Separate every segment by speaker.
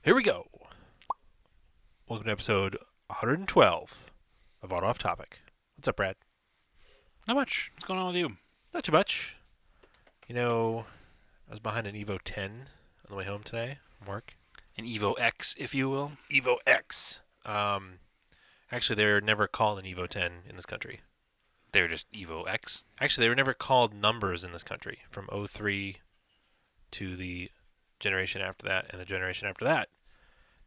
Speaker 1: Here we go. Welcome to episode 112 of Auto Off Topic. What's up, Brad?
Speaker 2: Not much. What's going on with you?
Speaker 1: Not too much. I was behind an Evo 10 on the way home today from work.
Speaker 2: An Evo X, if you will.
Speaker 1: Evo X. Actually, they were never called an Evo 10 in this country.
Speaker 2: They're just Evo X.
Speaker 1: Actually, they were never called numbers in this country from '03 to the generation after that and the generation after that.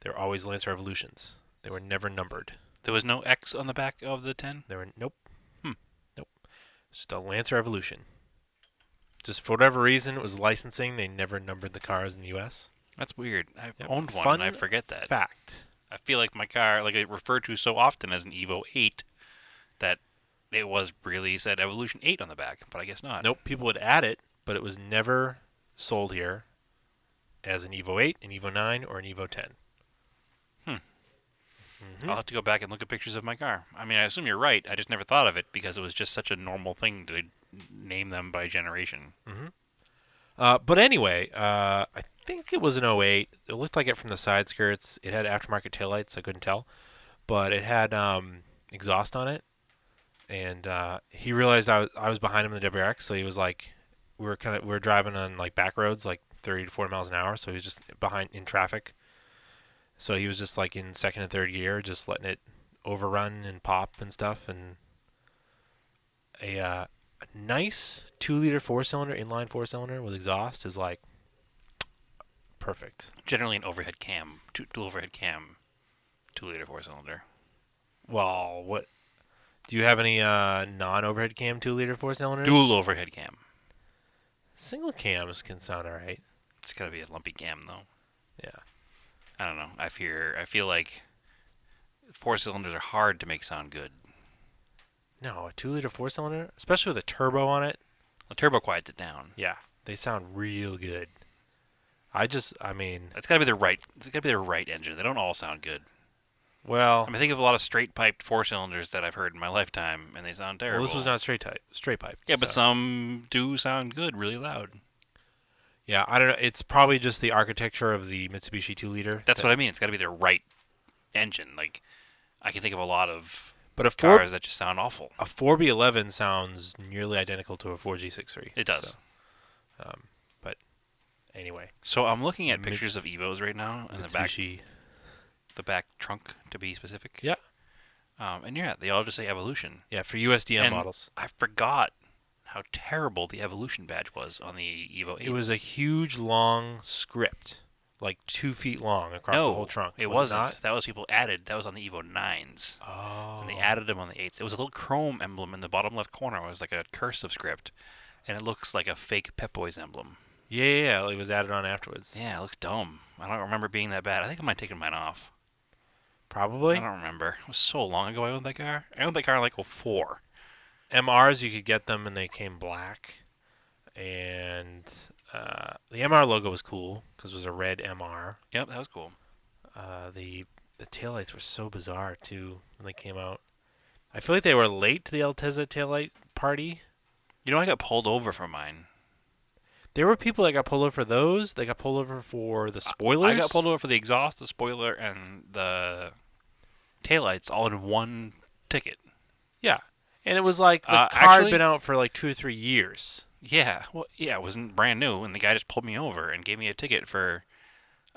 Speaker 1: They were always Lancer Evolutions. They were never numbered.
Speaker 2: There was no X on the back of the 10?
Speaker 1: They were nope.
Speaker 2: Hmm.
Speaker 1: Nope. Just a Lancer Evolution. Just for whatever reason, it was licensing. They never numbered the cars in the U.S.
Speaker 2: That's weird. I've
Speaker 1: Yep.
Speaker 2: owned one
Speaker 1: Fun
Speaker 2: and I forget that.
Speaker 1: fact.
Speaker 2: I feel like my car, like I referred to so often as an Evo 8, that it was really said Evolution 8 on the back, but I guess not.
Speaker 1: Nope. People would add it, but it was never sold here as an Evo 8, an Evo 9, or an Evo 10.
Speaker 2: I'll have to go back and look at pictures of my car. I mean, I assume you're right. I just never thought of it because it was just such a normal thing to name them by generation.
Speaker 1: But anyway, I think it was an '08. It looked like it from the side skirts. It had aftermarket taillights. I couldn't tell, but it had exhaust on it. And he realized I was behind him in the WRX, so he was like, we were driving on like back roads, like 30 to 40 miles an hour. So he was just behind in traffic. So he was just like in second and third gear, just letting it overrun and pop and stuff. And a nice 2-liter four-cylinder, inline four-cylinder with exhaust is like perfect.
Speaker 2: Generally an overhead cam, dual overhead cam, 2-liter 4-cylinder.
Speaker 1: Well, what do you have any non-overhead cam 2-liter four-cylinders?
Speaker 2: Dual overhead cam.
Speaker 1: Single cams can sound alright.
Speaker 2: It's gotta be a lumpy cam though.
Speaker 1: Yeah.
Speaker 2: I don't know. I feel like 4-cylinders are hard to make sound good.
Speaker 1: No, a 2-liter four-cylinder, especially with a turbo on it.
Speaker 2: The turbo quiets it down.
Speaker 1: Yeah, they sound real good. I mean,
Speaker 2: It's gotta be the right. It's gotta be the right engine. They don't all sound good.
Speaker 1: well,
Speaker 2: I mean, think of a lot of straight piped 4-cylinders that I've heard in my lifetime, and they sound terrible.
Speaker 1: this was not straight pipe.
Speaker 2: Yeah, but
Speaker 1: so.
Speaker 2: some do sound good, really loud.
Speaker 1: Yeah, I don't know. It's probably just the architecture of the Mitsubishi 2-liter.
Speaker 2: That's what I mean. It's got to be the right engine. Like, I can think of a lot of
Speaker 1: But
Speaker 2: cars that just sound awful.
Speaker 1: a 4B11 sounds nearly identical to a 4G63.
Speaker 2: It does.
Speaker 1: So, but anyway,
Speaker 2: So I'm looking at pictures of Evos right now, and
Speaker 1: Mitsubishi.
Speaker 2: the back trunk to be specific.
Speaker 1: Yeah.
Speaker 2: And yeah, they all just say Evolution.
Speaker 1: Yeah, for USDM
Speaker 2: And
Speaker 1: models.
Speaker 2: I forgot how terrible the Evolution badge was on the Evo 8.
Speaker 1: It was a huge, long script, like 2 feet long across the whole trunk.
Speaker 2: It
Speaker 1: Was
Speaker 2: wasn't.
Speaker 1: It not?
Speaker 2: That was people added. That was on the Evo 9s.
Speaker 1: Oh.
Speaker 2: And they added them on the 8s. It was a little chrome emblem in the bottom left corner. It was like a cursive script. And it looks like a fake Pep Boys emblem.
Speaker 1: Yeah, it was added on afterwards.
Speaker 2: Yeah, it looks dumb. I don't remember it being that bad. I think I might have taken mine off.
Speaker 1: Probably.
Speaker 2: I don't remember. It was so long ago I owned that car. I owned that car in like '04.
Speaker 1: MRs, you could get them and they came black. And the MR logo was cool because it was a red MR.
Speaker 2: Yep, that was cool.
Speaker 1: The taillights were so bizarre too when they came out. I feel like they were late to the Altezza taillight party.
Speaker 2: You know, I got pulled over for mine.
Speaker 1: There were people that got pulled over for those. They got pulled over for the spoilers.
Speaker 2: I got pulled over for the exhaust, the spoiler, and the taillights all in one ticket.
Speaker 1: Yeah, and it was like the car
Speaker 2: actually-
Speaker 1: had been out for like 2 or 3 years.
Speaker 2: Yeah, well, yeah, it wasn't brand new, and the guy just pulled me over and gave me a ticket for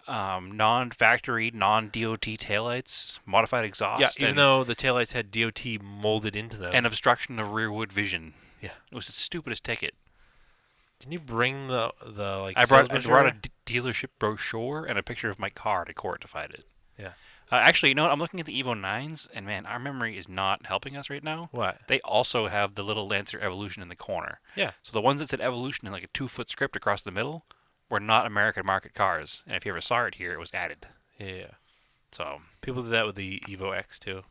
Speaker 2: non-factory, non-DOT taillights, modified exhaust,
Speaker 1: Yeah, even though the taillights had DOT molded into them.
Speaker 2: and obstruction of rearward vision.
Speaker 1: Yeah.
Speaker 2: It was the stupidest ticket.
Speaker 1: Didn't you bring the like?
Speaker 2: I brought
Speaker 1: salesman
Speaker 2: a dealership brochure and a picture of my car to court to find it.
Speaker 1: Yeah.
Speaker 2: Actually, you know what? I'm looking at the Evo 9s, and man, our memory is not helping us right now.
Speaker 1: What?
Speaker 2: They also have the little Lancer Evolution in the corner.
Speaker 1: Yeah.
Speaker 2: So the ones that said Evolution in like a 2-foot script across the middle were not American market cars, and if you ever saw it here, it was added.
Speaker 1: Yeah.
Speaker 2: So
Speaker 1: People did that with the Evo X too.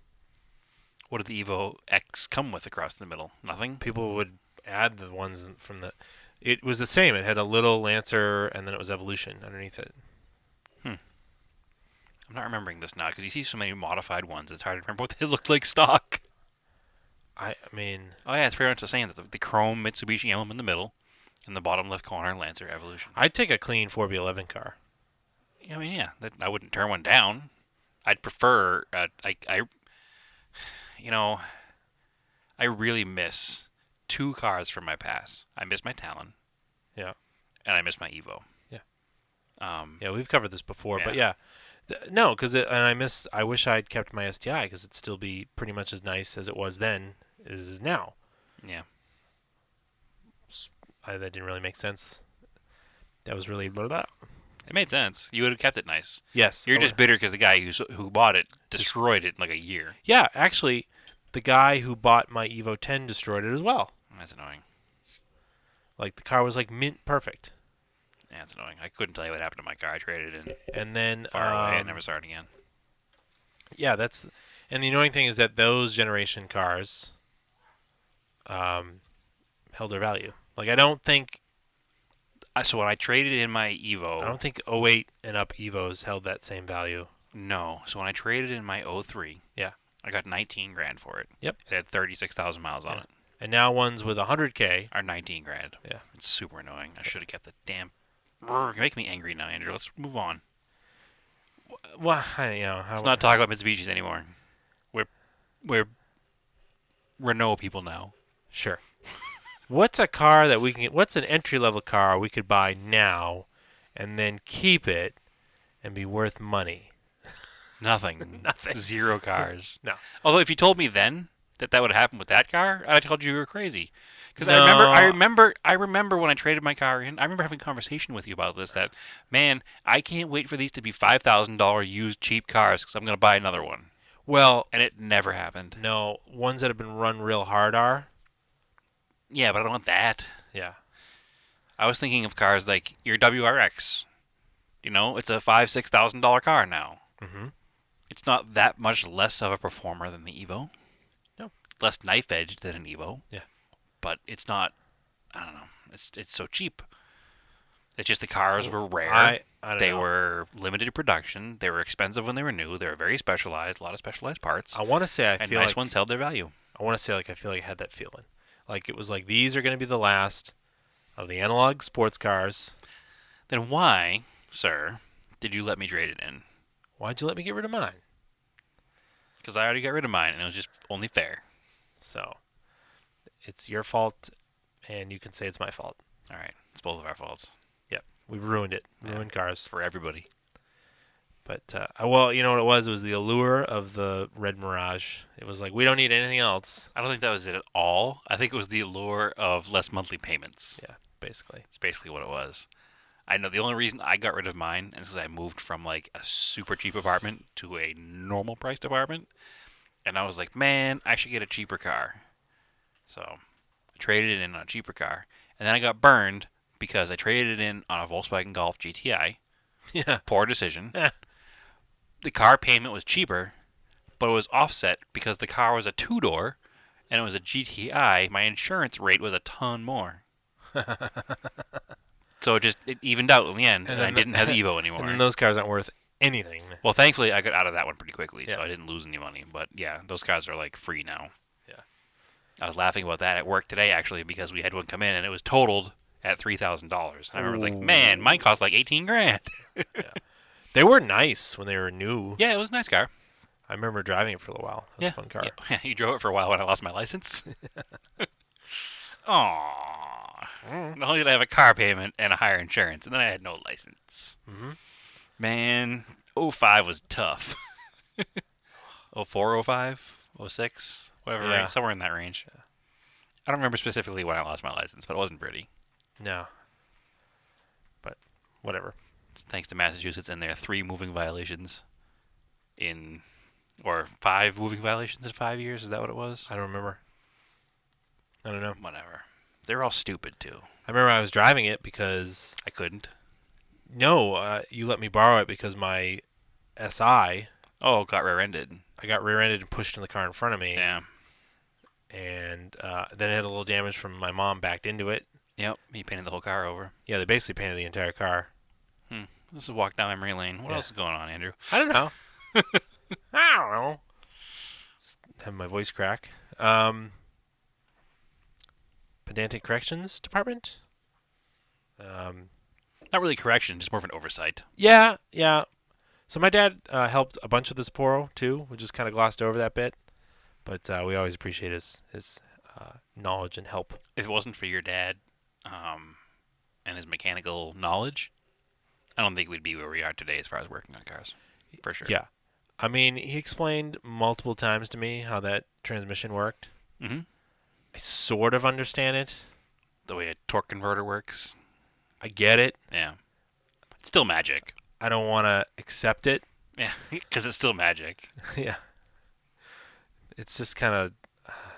Speaker 2: what did the Evo X come with across the middle? Nothing?
Speaker 1: People would add the ones from the. It was the same. It had a little Lancer, and then it was Evolution underneath it.
Speaker 2: I'm not remembering this now because you see so many modified ones. It's hard to remember what they looked like stock.
Speaker 1: I mean,
Speaker 2: Oh yeah, it's pretty much the same. The chrome Mitsubishi emblem in the middle, in the bottom left corner, Lancer Evolution.
Speaker 1: I'd take a clean 4B11 car.
Speaker 2: I mean, yeah, I wouldn't turn one down. I'd prefer. You know, I really miss two cars from my past. I miss my Talon
Speaker 1: Yeah,
Speaker 2: and I miss my Evo.
Speaker 1: yeah,
Speaker 2: Um,
Speaker 1: yeah. We've covered this before, but
Speaker 2: yeah,
Speaker 1: yeah, no, because and I miss. I wish I'd kept my STI because it'd still be pretty much as nice as it was then as it is now.
Speaker 2: yeah.
Speaker 1: That didn't really make sense. That was really blah, blah.
Speaker 2: It made sense. You would have kept it nice.
Speaker 1: Yes.
Speaker 2: You're just bitter because the guy who bought it
Speaker 1: Just
Speaker 2: destroyed it in like a year.
Speaker 1: yeah. Actually, the guy who bought my Evo 10 destroyed it as well.
Speaker 2: That's annoying.
Speaker 1: Like the car was like mint perfect.
Speaker 2: Yeah, that's annoying. I couldn't tell you what happened to my car. I traded it in
Speaker 1: And then
Speaker 2: far away. I never saw it again.
Speaker 1: yeah, that's and the annoying thing is that those generation cars um, held their value. Like
Speaker 2: So when I traded in my
Speaker 1: I
Speaker 2: Evo,
Speaker 1: don't think '08 and up Evos held that same value.
Speaker 2: no. So when I traded in my '03,
Speaker 1: Yeah.
Speaker 2: I got 19 grand for it.
Speaker 1: Yep.
Speaker 2: It had 36,000 miles on
Speaker 1: Yeah.
Speaker 2: it.
Speaker 1: And now ones with 100K.
Speaker 2: Or 19 grand.
Speaker 1: Yeah.
Speaker 2: It's super annoying. I should have kept the damn. You're making me angry now, Andrew. Let's move on.
Speaker 1: Well,
Speaker 2: Let's not talk about Mitsubishis anymore. We're Renault people now.
Speaker 1: sure. What's a car that we can get? What's an entry level car we could buy now, and then keep it and be worth money?
Speaker 2: Nothing.
Speaker 1: Nothing.
Speaker 2: Zero cars.
Speaker 1: No.
Speaker 2: Although if you told me then that would happen with that car, I told you were crazy. Because
Speaker 1: No.
Speaker 2: I remember when I traded my car in. I remember having a conversation with you about this. That man, I can't wait for these to be $5,000 used cheap cars because I'm going to buy another one.
Speaker 1: Well,
Speaker 2: And it never happened.
Speaker 1: no. Ones that have been run real hard are.
Speaker 2: Yeah, but I don't want that.
Speaker 1: Yeah.
Speaker 2: I was thinking of cars like your WRX. You know, it's a $5,000-$6,000 car now.
Speaker 1: Mm-hmm.
Speaker 2: It's not that much less of a performer than the Evo.
Speaker 1: No.
Speaker 2: Less knife edged than an Evo.
Speaker 1: Yeah.
Speaker 2: But it's not. I don't know. It's so cheap. It's just the cars were rare.
Speaker 1: I don't
Speaker 2: They
Speaker 1: know.
Speaker 2: were limited production. They were expensive when they were new. They were very specialized. A lot of specialized parts.
Speaker 1: I want to say I
Speaker 2: And
Speaker 1: feel
Speaker 2: nice
Speaker 1: like
Speaker 2: ones held their value.
Speaker 1: I want to say like I feel like I had that feeling. Like it was like these are going to be the last of the analog sports cars.
Speaker 2: Then why, sir, did you let me trade it in?
Speaker 1: Why'd you let me get rid of mine?
Speaker 2: Because I already got rid of mine, and it was just only fair.
Speaker 1: So it's your fault, and you can say it's my fault.
Speaker 2: All right, it's both of our faults.
Speaker 1: Yep, we ruined it.
Speaker 2: Yeah.
Speaker 1: Ruined cars.
Speaker 2: For everybody.
Speaker 1: But well, you know what it was? It was the allure of the red Mirage. It was like we don't need anything else.
Speaker 2: I don't think that was it at all. I think it was the allure of less monthly payments.
Speaker 1: Yeah, basically.
Speaker 2: It's basically what it was. I know the only reason I got rid of mine is because I moved from like a super cheap apartment to a normal priced apartment. And I was like, man, I should get a cheaper car. So I traded it in on a cheaper car. And then I got burned because I traded it in on a Volkswagen Golf GTI.
Speaker 1: Yeah.
Speaker 2: Poor decision.
Speaker 1: Eh.
Speaker 2: The car payment was cheaper, but it was offset because the car was a two-door and it was a GTI. My insurance rate was a ton more. So it evened out in the end, and I didn't have the Evo anymore.
Speaker 1: And then those cars aren't worth anything.
Speaker 2: Well, thankfully, I got out of that one pretty quickly, so
Speaker 1: Yeah.
Speaker 2: I didn't lose any money. But yeah, those cars are like free now.
Speaker 1: Yeah.
Speaker 2: I was laughing about that at work today, actually, because we had one come in and it was totaled at $3,000. And I remember like, man, mine cost like 18 grand.
Speaker 1: They were nice when they were new.
Speaker 2: Yeah, it was a nice car.
Speaker 1: I remember driving it for a little while. It was
Speaker 2: Yeah,
Speaker 1: a fun car.
Speaker 2: Yeah. You drove it for a while when I lost my license. Aww. Not only did I have a car payment and a higher insurance, and then I had no license.
Speaker 1: Mm-hmm.
Speaker 2: Man, '05 was tough. '04, '05, '06, whatever,
Speaker 1: Yeah.
Speaker 2: somewhere in that range. I don't remember specifically when I lost my license, but it wasn't pretty.
Speaker 1: No. But whatever.
Speaker 2: Thanks to Massachusetts and their 3 moving violations or 5 moving violations in 5 years. Is that what it was?
Speaker 1: I don't remember. I don't know.
Speaker 2: Whatever. They're all stupid too.
Speaker 1: I remember I was driving it because
Speaker 2: I couldn't.
Speaker 1: no, you let me borrow it because my SI
Speaker 2: Oh, got rear-ended.
Speaker 1: I got rear-ended and pushed in the car in front of me,
Speaker 2: Yeah.
Speaker 1: and then it had a little damage from my mom backed into it.
Speaker 2: Yep. He painted the whole car over.
Speaker 1: Yeah, they basically painted the entire car.
Speaker 2: This is walk down memory lane. What
Speaker 1: Yeah.
Speaker 2: else is going on, Andrew?
Speaker 1: I don't know. I don't know. Just have my voice crack. Pedantic Corrections Department.
Speaker 2: Not really correction, just more of an oversight.
Speaker 1: Yeah, yeah. So my dad helped a bunch with the Sapporo too. We just kind of glossed over that bit, but we always appreciate his knowledge and help.
Speaker 2: If it wasn't for your dad um, and his mechanical knowledge, I don't think we'd be where we are today as far as working on cars. For sure.
Speaker 1: Yeah, I mean, he explained multiple times to me how that transmission worked.
Speaker 2: Hmm.
Speaker 1: I sort of understand it.
Speaker 2: The way a torque converter works.
Speaker 1: I get it.
Speaker 2: Yeah. It's still magic.
Speaker 1: I don't want to accept it.
Speaker 2: Yeah, because it's still magic.
Speaker 1: Yeah, it's just kind of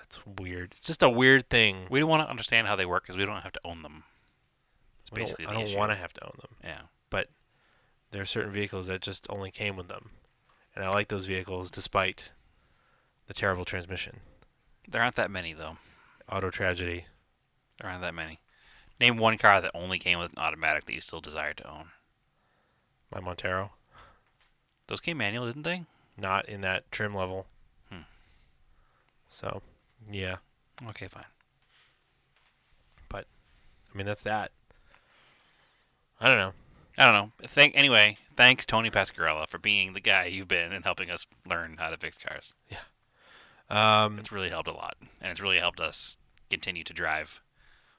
Speaker 1: it's weird. It's just a weird thing.
Speaker 2: We don't want to understand how they work because we don't have to own them. It's
Speaker 1: We don't,
Speaker 2: basically
Speaker 1: I
Speaker 2: the
Speaker 1: don't
Speaker 2: issue.
Speaker 1: want to have to own them,
Speaker 2: Yeah.
Speaker 1: but there are certain vehicles that just only came with them, and I like those vehicles despite the terrible transmission.
Speaker 2: There aren't that many, though.
Speaker 1: Auto tragedy.
Speaker 2: There aren't that many. Name one car that only came with an automatic that you still desire to own.
Speaker 1: My Montero,
Speaker 2: Those came manual, didn't they?
Speaker 1: not in that trim level.
Speaker 2: Hmm.
Speaker 1: So, yeah.
Speaker 2: Okay, fine.
Speaker 1: But I mean, that's that. I don't know.
Speaker 2: I don't know. Anyway, thanks Tony Pascarella for being the guy you've been and helping us learn how to fix cars.
Speaker 1: Um,
Speaker 2: It's really helped a lot, and it's really helped us continue to drive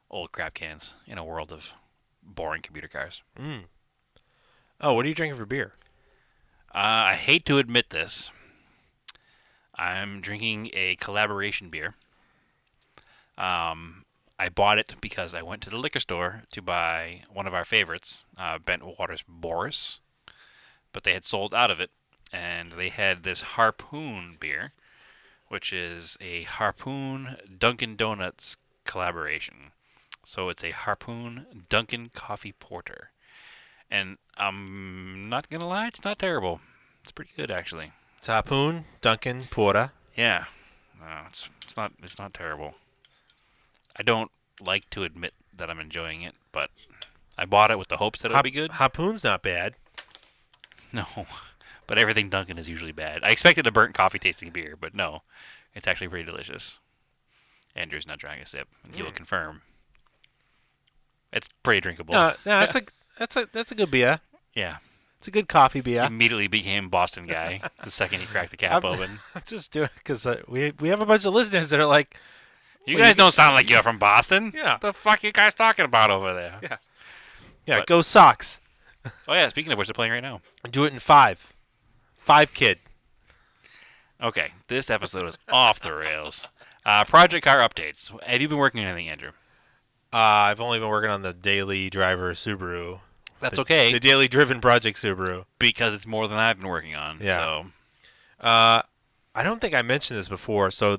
Speaker 2: old crap cans in a world of boring computer cars.
Speaker 1: mm. Oh, what are you drinking for beer?
Speaker 2: I hate to admit this. I'm drinking a collaboration beer. I bought it because I went to the liquor store to buy one of our favorites, Bentwaters Boris, but they had sold out of it, and they had this Harpoon beer, which is a Harpoon Dunkin' Donuts collaboration. So it's a Harpoon Dunkin' Coffee Porter. And I'm not going to lie, it's not terrible. It's pretty good, actually.
Speaker 1: It's Harpoon, Dunkin', Porter.
Speaker 2: Yeah. No, it's not terrible. I don't like to admit that I'm enjoying it, but I bought it with the hopes that it'll be good.
Speaker 1: Harpoon's not bad.
Speaker 2: No, but everything Dunkin' is usually bad. I expected a burnt coffee tasting beer, but no, it's actually pretty delicious. Andrew's not trying a sip, and he will confirm. It's pretty drinkable.
Speaker 1: No, that's a good beer.
Speaker 2: Yeah,
Speaker 1: It's a good coffee beer.
Speaker 2: immediately became Boston guy the second he cracked the cap open.
Speaker 1: I'm just doing it because we have a bunch of listeners that are like,
Speaker 2: You
Speaker 1: well,
Speaker 2: guys don't sound like you're from Boston.
Speaker 1: Yeah.
Speaker 2: The fuck you guys talking about over there?
Speaker 1: yeah,
Speaker 2: But-
Speaker 1: go Sox.
Speaker 2: Oh yeah, speaking of which, they're playing right now.
Speaker 1: Do it in five. Five kid.
Speaker 2: Okay, this episode is off the rails. Project car updates. Have you been working on anything, Andrew?
Speaker 1: I've only been working on the daily driver Subaru.
Speaker 2: That's
Speaker 1: the,
Speaker 2: okay
Speaker 1: The daily driven project Subaru.
Speaker 2: because it's more than I've been working on.
Speaker 1: Yeah.
Speaker 2: So
Speaker 1: I don't think I mentioned this before. So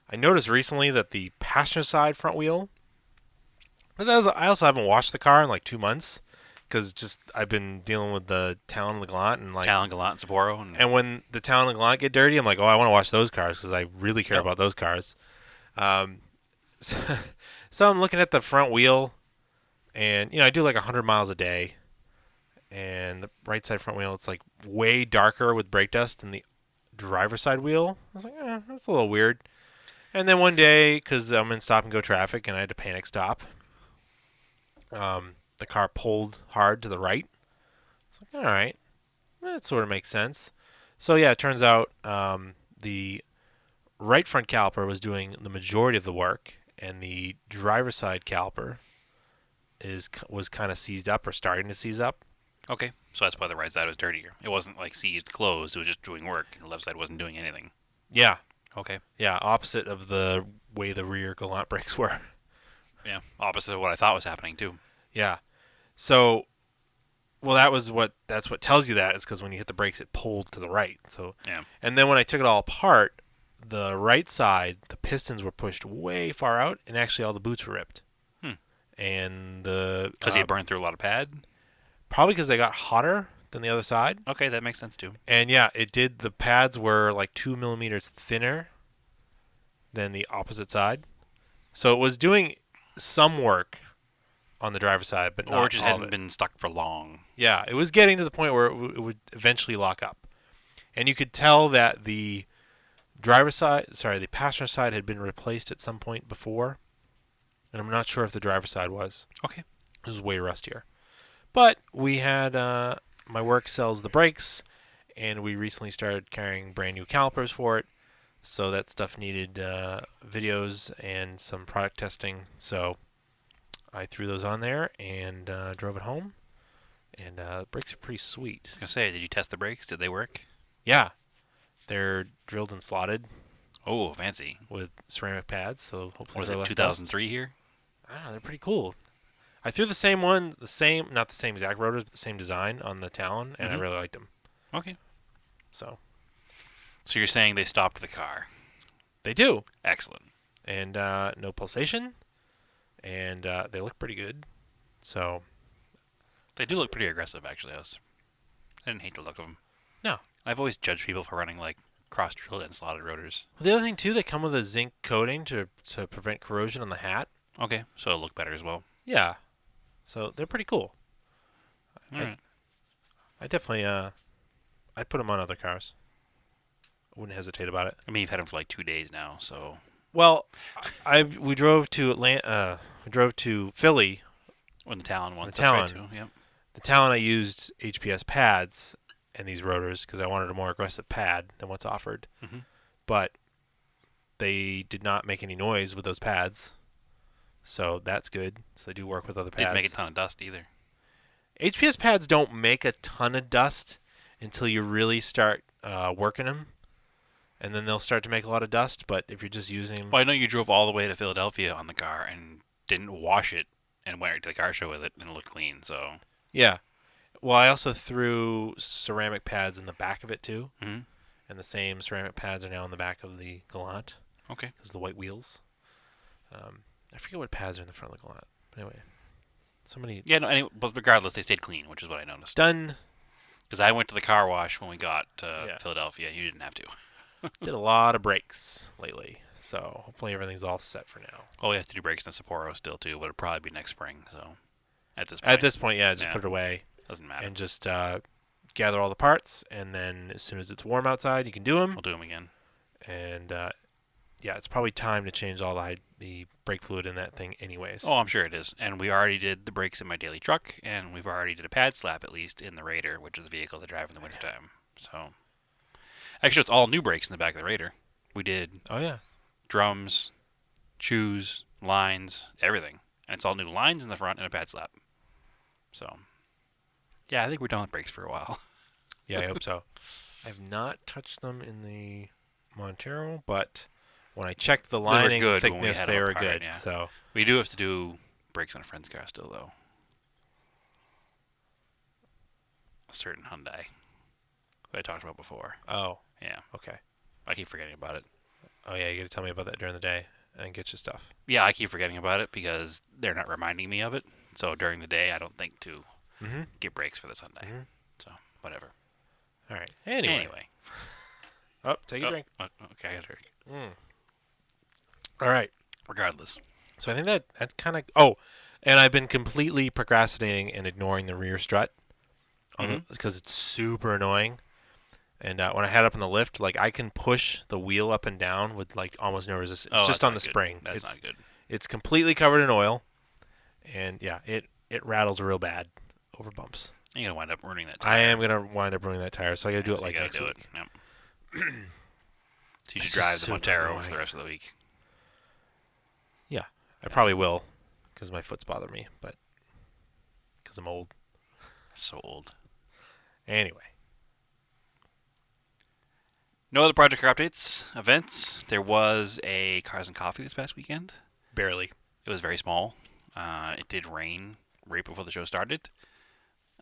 Speaker 1: I noticed recently that the passenger side front wheel. Because I also haven't washed the car in like 2 months, because just I've been dealing with the Talon and the Gallant and like.
Speaker 2: Talon, Gallant, Sapporo,
Speaker 1: And when the Talon and Gallant get dirty, I'm like, oh, I want to wash those cars because I really care
Speaker 2: Yep.
Speaker 1: about those cars. So, so I'm looking at the front wheel, and I do like 100 miles a day, and the right side front wheel, it's like way darker with brake dust than the driver's side wheel. I was like, that's a little weird. And then one day, because I'm in stop and go traffic and I had to panic stop, the car pulled hard to the right. I was like, all right, that sort of makes sense. So yeah, it turns out the right front caliper was doing the majority of the work, and the driver's side caliper was kind of seized up or starting to seize up.
Speaker 2: okay, so that's why the right side was dirtier. It wasn't like seized closed; it was just doing work, and the left side wasn't doing anything.
Speaker 1: Yeah,
Speaker 2: Okay,
Speaker 1: yeah, opposite of the way the rear Gallant brakes were.
Speaker 2: yeah, opposite of what I thought was happening too.
Speaker 1: Yeah. So, well, that's what tells you that is because when you hit the brakes, it pulled to the right. So,
Speaker 2: Yeah.
Speaker 1: and then when I took it all apart, the right side, the pistons were pushed way far out, and actually all the boots were ripped.
Speaker 2: Hmm.
Speaker 1: And the
Speaker 2: Because he had burned through a lot of pad.
Speaker 1: probably because they got hotter than the other side.
Speaker 2: Okay, that makes sense too.
Speaker 1: And yeah, it did. The pads were like 2 millimeters thinner than the opposite side, so it was doing some work on the driver's side, but not
Speaker 2: Or it just
Speaker 1: all of
Speaker 2: hadn't
Speaker 1: it.
Speaker 2: been stuck for long.
Speaker 1: Yeah, it was getting to the point where it would eventually lock up, and you could tell that the the passenger side had been replaced at some point before, and I'm not sure if the driver's side was.
Speaker 2: Okay.
Speaker 1: It was way rustier, But we had my work sells the brakes, and we recently started carrying brand new calipers for it. So that stuff needed videos and some product testing. So I threw those on there and drove it home. And the brakes are pretty
Speaker 2: I
Speaker 1: sweet.
Speaker 2: was gonna say, did you test the brakes? Did they work?
Speaker 1: Yeah, they're drilled and slotted
Speaker 2: Oh, fancy.
Speaker 1: with ceramic pads, so hopefully
Speaker 2: What is
Speaker 1: they're
Speaker 2: it?
Speaker 1: less dust.
Speaker 2: 2003 here.
Speaker 1: I don't know, they're pretty cool. I threw the same one, not the same exact rotors, but the same design on the Talon, and I
Speaker 2: Mm-hmm.
Speaker 1: really liked them.
Speaker 2: Okay.
Speaker 1: So
Speaker 2: So you're saying they stopped the car?
Speaker 1: they do,
Speaker 2: Excellent.
Speaker 1: and no pulsation, and they look pretty good. So
Speaker 2: They do look pretty aggressive, actually. I didn't hate the look of them.
Speaker 1: no.
Speaker 2: I've always judged people for running like cross-drilled and slotted rotors.
Speaker 1: Well, the other thing too, they come with a zinc coating to prevent corrosion on the hat.
Speaker 2: Okay, so it'll look better as well.
Speaker 1: Yeah, so they're pretty cool.
Speaker 2: All
Speaker 1: I
Speaker 2: right.
Speaker 1: I definitely I'd put them on other cars. I wouldn't hesitate about it.
Speaker 2: I mean, you've had them for like 2 days now, so
Speaker 1: Well, we drove to Atlanta. We drove to Philly.
Speaker 2: when the Talon
Speaker 1: The
Speaker 2: ones, that's right
Speaker 1: Talon.
Speaker 2: too. Yep.
Speaker 1: The Talon I used HPS pads and these rotors because I wanted a more aggressive pad than what's offered.
Speaker 2: Mm-hmm.
Speaker 1: But they did not make any noise with those pads, so that's good. So they do work with other
Speaker 2: Didn't make a
Speaker 1: pads.
Speaker 2: ton of dust either.
Speaker 1: HPS pads don't make a ton of dust until you really start working them, and then they'll start to make a lot of dust. But if you're just using them,
Speaker 2: Well, I know you drove all the way to Philadelphia on the car and didn't wash it and went right to the car show with it and it looked clean. So,
Speaker 1: yeah. Well, I also threw ceramic pads in the back of it too,
Speaker 2: mm-hmm.
Speaker 1: and the same ceramic pads are now in the back of the Galant
Speaker 2: Okay.
Speaker 1: because the white wheels. I forget what pads are in the front of the Galant. But anyway, somebody
Speaker 2: Yeah, no, but regardless, they stayed clean, which is what I noticed.
Speaker 1: done
Speaker 2: Because I went to the car wash when we got to
Speaker 1: Yeah.
Speaker 2: Philadelphia and you didn't have to.
Speaker 1: did a lot of brakes lately, so hopefully everything's all set for now.
Speaker 2: Oh, we have to do brakes in Sapporo still too, but it'll probably be next spring. So, at this
Speaker 1: At
Speaker 2: point,
Speaker 1: this point, yeah, just
Speaker 2: yeah,
Speaker 1: put it away
Speaker 2: doesn't matter.
Speaker 1: and just gather all the parts, and then as soon as it's warm outside, you can do them.
Speaker 2: We'll do them again.
Speaker 1: And yeah, it's probably time to change all the brake fluid in that thing, anyways.
Speaker 2: Oh, I'm sure it is. And we already did the brakes in my daily truck, and we've already did a pad slap at least in the Raider, which is the vehicle to drive in the wintertime. So, actually, it's all new brakes in the back of the Raider. We did
Speaker 1: Oh yeah,
Speaker 2: drums, shoes, lines, everything. And it's all new lines in the front and a pad slap. So, yeah, I think we're done with brakes for a while.
Speaker 1: yeah, I hope so. I've not touched them in the Montero, but when I checked the lining
Speaker 2: good when we
Speaker 1: thickness,
Speaker 2: had
Speaker 1: they
Speaker 2: them
Speaker 1: were
Speaker 2: apart,
Speaker 1: good.
Speaker 2: yeah.
Speaker 1: So
Speaker 2: We do have to do brakes on a friend's car still, though. A certain Hyundai that I talked about before.
Speaker 1: oh,
Speaker 2: Yeah,
Speaker 1: okay.
Speaker 2: I keep forgetting about it.
Speaker 1: Oh yeah, you got to tell me about that during the day and get your stuff.
Speaker 2: Yeah, I keep forgetting about it because they're not reminding me of it. So during the day, I don't think to
Speaker 1: Mm-hmm.
Speaker 2: get brakes for the Sunday.
Speaker 1: Mhm.
Speaker 2: So whatever.
Speaker 1: All right. Anyway. Oh, take a
Speaker 2: Oh,
Speaker 1: drink.
Speaker 2: okay, I got a drink.
Speaker 1: Mm. All right.
Speaker 2: Regardless.
Speaker 1: So I think that kind of. Oh, and I've been completely procrastinating and ignoring the rear strut because it's super annoying. And when I had it up in the lift, like I can push the wheel up and down with like almost no resistance. It's
Speaker 2: Oh,
Speaker 1: just
Speaker 2: that's
Speaker 1: on
Speaker 2: not
Speaker 1: the
Speaker 2: good.
Speaker 1: spring.
Speaker 2: That's
Speaker 1: It's
Speaker 2: not good.
Speaker 1: it's completely covered in oil, and yeah, it rattles real bad over bumps.
Speaker 2: You're gonna wind up ruining that tire.
Speaker 1: I am gonna wind up ruining that tire, so I gotta do
Speaker 2: Yeah,
Speaker 1: it
Speaker 2: so
Speaker 1: like
Speaker 2: you gotta
Speaker 1: next
Speaker 2: do
Speaker 1: week.
Speaker 2: It. Yep. So you should
Speaker 1: It's
Speaker 2: drive
Speaker 1: just
Speaker 2: the
Speaker 1: super
Speaker 2: Montero for
Speaker 1: annoying.
Speaker 2: the rest of the week.
Speaker 1: Yeah, I probably will because my foot's bothering me, but because I'm old.
Speaker 2: So old.
Speaker 1: Anyway,
Speaker 2: No other project car updates, events. There was a Cars and Coffee this past weekend.
Speaker 1: barely.
Speaker 2: It was very small. It did rain right before the show started.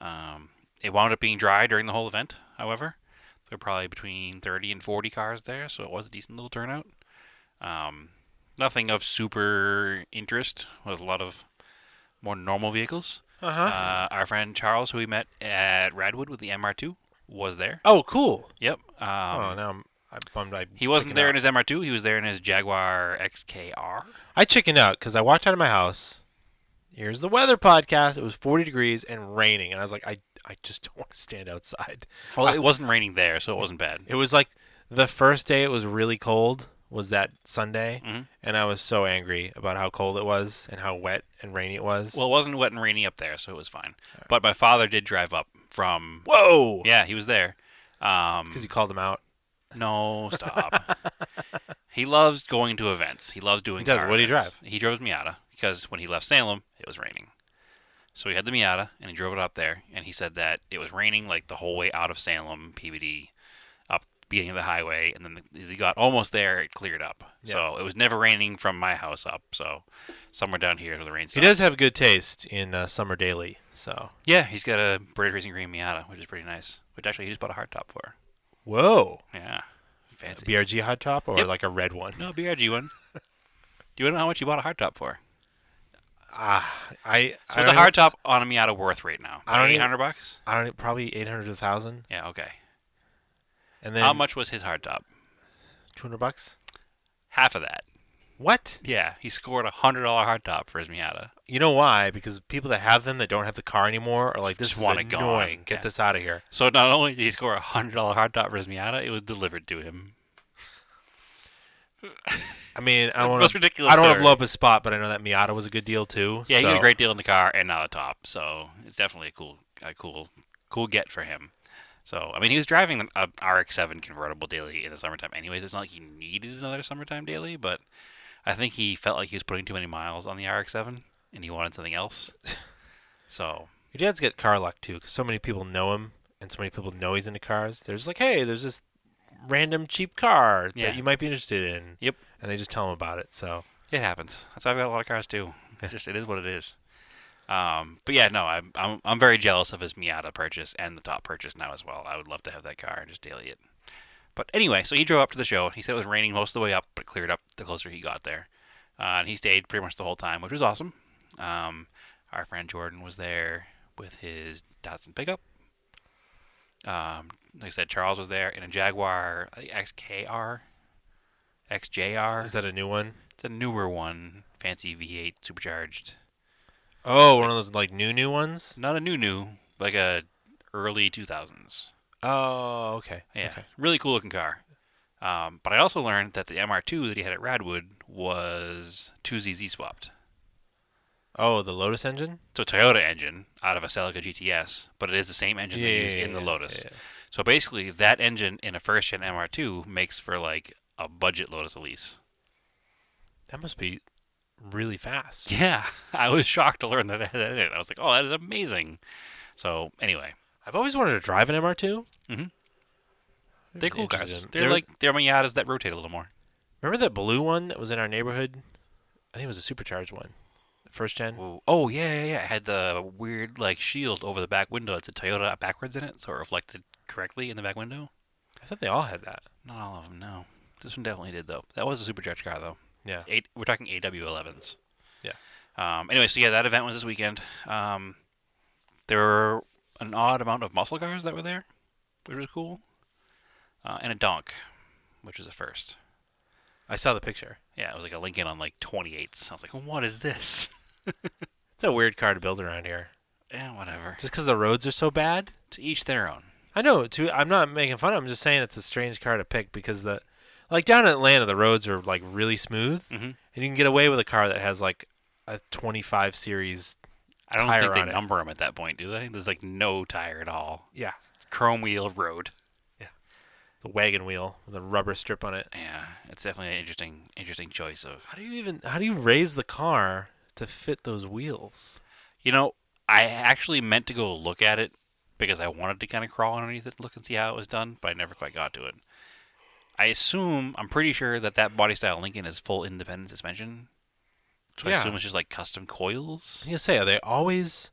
Speaker 2: It wound up being dry during the whole event, however. There were probably between 30 and 40 cars there, so it was a decent little turnout. Nothing of super interest. It was a lot of more normal vehicles.
Speaker 1: Uh-huh.
Speaker 2: Our friend Charles, who we met at Radwood with the MR2, was there.
Speaker 1: Oh, cool.
Speaker 2: Yep.
Speaker 1: Oh, now I'm bummed.
Speaker 2: He wasn't
Speaker 1: chickened
Speaker 2: there
Speaker 1: out.
Speaker 2: in his MR2. He was there in his Jaguar XKR.
Speaker 1: I chickened out because I walked out of my house. Here's the weather podcast. It was 40 degrees and raining, and I was like, I just don't want to stand outside.
Speaker 2: Well, it wasn't raining there, so it wasn't bad.
Speaker 1: It was like the first day it was really cold was that Sunday,
Speaker 2: Hmm.
Speaker 1: and I was so angry about how cold it was and how wet and rainy it
Speaker 2: Well,
Speaker 1: was.
Speaker 2: it wasn't wet and rainy up there, so it was fine. But my father did drive up from.
Speaker 1: Whoa!
Speaker 2: Yeah, he was there.
Speaker 1: It's because you
Speaker 2: Um,
Speaker 1: called him out.
Speaker 2: no, stop. He loves going to events. He loves
Speaker 1: He
Speaker 2: doing
Speaker 1: does.
Speaker 2: car
Speaker 1: What do you
Speaker 2: events.
Speaker 1: drive?
Speaker 2: He drove his Miata because when he left Salem, it was raining. So he had the Miata and he drove it up there, and he said that it was raining like the whole way out of Salem, PVD, up the beginning of the highway, and then as he got almost there, it cleared up.
Speaker 1: Yeah.
Speaker 2: So it was never raining from my house up. So somewhere down here is where the rain
Speaker 1: He does
Speaker 2: stopped.
Speaker 1: have good taste in summer daily. So.
Speaker 2: Yeah, he's got a British Racing Green Miata, which is pretty nice. Which actually he just bought a hardtop for.
Speaker 1: Whoa.
Speaker 2: Yeah,
Speaker 1: A
Speaker 2: fancy.
Speaker 1: BRG hot top or
Speaker 2: Yep.
Speaker 1: like a red one?
Speaker 2: No BRG one. Do you want to know how much you bought a hardtop for? So
Speaker 1: I
Speaker 2: what's
Speaker 1: don't
Speaker 2: a
Speaker 1: even.
Speaker 2: hardtop on a Miata worth right now?
Speaker 1: I
Speaker 2: About
Speaker 1: don't
Speaker 2: eight
Speaker 1: even.
Speaker 2: hundred bucks.
Speaker 1: I don't. Probably 800 to 1,000,
Speaker 2: Yeah, okay.
Speaker 1: and
Speaker 2: How
Speaker 1: then
Speaker 2: much was his hardtop?
Speaker 1: $200.
Speaker 2: Half of that.
Speaker 1: What?
Speaker 2: Yeah, he scored $100 hardtop for his Miata.
Speaker 1: You know why? Because people that have them that don't have the car anymore are like, "This
Speaker 2: Just
Speaker 1: is
Speaker 2: want it gone.
Speaker 1: annoying. Get
Speaker 2: Yeah.
Speaker 1: this out of here."
Speaker 2: So not only did he score $100 hardtop for his Miata, it was delivered to him.
Speaker 1: I mean,
Speaker 2: The most
Speaker 1: I
Speaker 2: ridiculous
Speaker 1: don't want to blow
Speaker 2: story.
Speaker 1: up his spot, but I know that Miata was a good deal too.
Speaker 2: Yeah, he got a
Speaker 1: So
Speaker 2: great deal in the car and not a top, so it's definitely cool get for him. So I mean, he was driving an RX-7 convertible daily in the summertime, anyways. It's not like he needed another summertime daily, but I think he felt like he was putting too many miles on the RX-7 and he wanted something else. So
Speaker 1: your dad's got car luck too, because so many people know him and so many people know he's into cars. They're just like, "Hey, there's this random cheap car that
Speaker 2: yeah,
Speaker 1: you might be interested in,"
Speaker 2: yep,
Speaker 1: and they just tell him about it. So
Speaker 2: it happens. That's why I've got a lot of cars too.
Speaker 1: yeah.
Speaker 2: It is what it is. But yeah, no, I'm very jealous of his Miata purchase and the top purchase now as well. I would love to have that car and just daily it. But anyway, so he drove up to the show. He said it was raining most of the way up, but cleared up the closer he got there. And he stayed pretty much the whole time, which was awesome. Our friend Jordan was there with his Datsun pickup. Like I said, Charles was there in a Jaguar XKR, XJR.
Speaker 1: Is that a new one?
Speaker 2: It's a newer one, fancy V8 supercharged.
Speaker 1: Oh, one
Speaker 2: Like
Speaker 1: of those like new ones.
Speaker 2: not a new, like a early 2000s.
Speaker 1: Oh, okay,
Speaker 2: Yeah,
Speaker 1: okay.
Speaker 2: really cool looking car. But I also learned that the MR2 that he had at Radwood was 2ZZ swapped.
Speaker 1: Oh, the Lotus engine.
Speaker 2: So Toyota engine out of a Celica GTS, but it is the same engine
Speaker 1: Yeah,
Speaker 2: they
Speaker 1: yeah,
Speaker 2: use in the
Speaker 1: yeah,
Speaker 2: Lotus.
Speaker 1: yeah.
Speaker 2: So basically, that engine in a first gen MR2 makes for like a budget Lotus Elise.
Speaker 1: That must be really fast.
Speaker 2: Yeah, I was shocked to learn that it had that in it. I was like, oh, that is amazing. So anyway,
Speaker 1: I've always wanted to drive an MR2.
Speaker 2: hmm they're cool
Speaker 1: Interested
Speaker 2: cars.
Speaker 1: in-
Speaker 2: They're like they're Miatas that rotate a little more.
Speaker 1: Remember that blue one that was in our neighborhood? I think it was a supercharged one. First gen.
Speaker 2: Ooh. Oh yeah. It had the weird like shield over the back window. It's a Toyota backwards in it, so it reflected correctly in the back window.
Speaker 1: I thought they all had that.
Speaker 2: Not all of them, no. This one definitely did though. That was a supercharged car though.
Speaker 1: Yeah.
Speaker 2: We're talking AW11s.
Speaker 1: Yeah.
Speaker 2: Anyway, so yeah, that event was this weekend. There were an odd amount of muscle cars that were there, which was cool, and a donk, which is a first.
Speaker 1: I saw the picture.
Speaker 2: Yeah, it was like a Lincoln on like 28s. I was like, what is this?
Speaker 1: It's a weird car to build around here.
Speaker 2: Yeah, whatever.
Speaker 1: Just because the roads are so bad.
Speaker 2: To each their own.
Speaker 1: I know. I'm not making fun. I'm just saying it's a strange car to pick because like down in Atlanta, the roads are like really smooth,
Speaker 2: hmm
Speaker 1: and you can get away with a car that has like a 25 series
Speaker 2: I don't
Speaker 1: tire
Speaker 2: think they
Speaker 1: on it.
Speaker 2: number them at that point, do they? There's like no tire at all.
Speaker 1: Yeah.
Speaker 2: It's chrome wheel road.
Speaker 1: The wagon wheel with a rubber strip on it.
Speaker 2: Yeah, it's definitely an interesting choice of.
Speaker 1: How do you raise the car to fit those wheels?
Speaker 2: You know, I actually meant to go look at it because I wanted to kind of crawl underneath it, look and see how it was done, but I never quite got to it. I'm pretty sure that body style Lincoln is full independent suspension. So I
Speaker 1: Yeah.
Speaker 2: assume it's just like custom coils.
Speaker 1: I was gonna say, are they always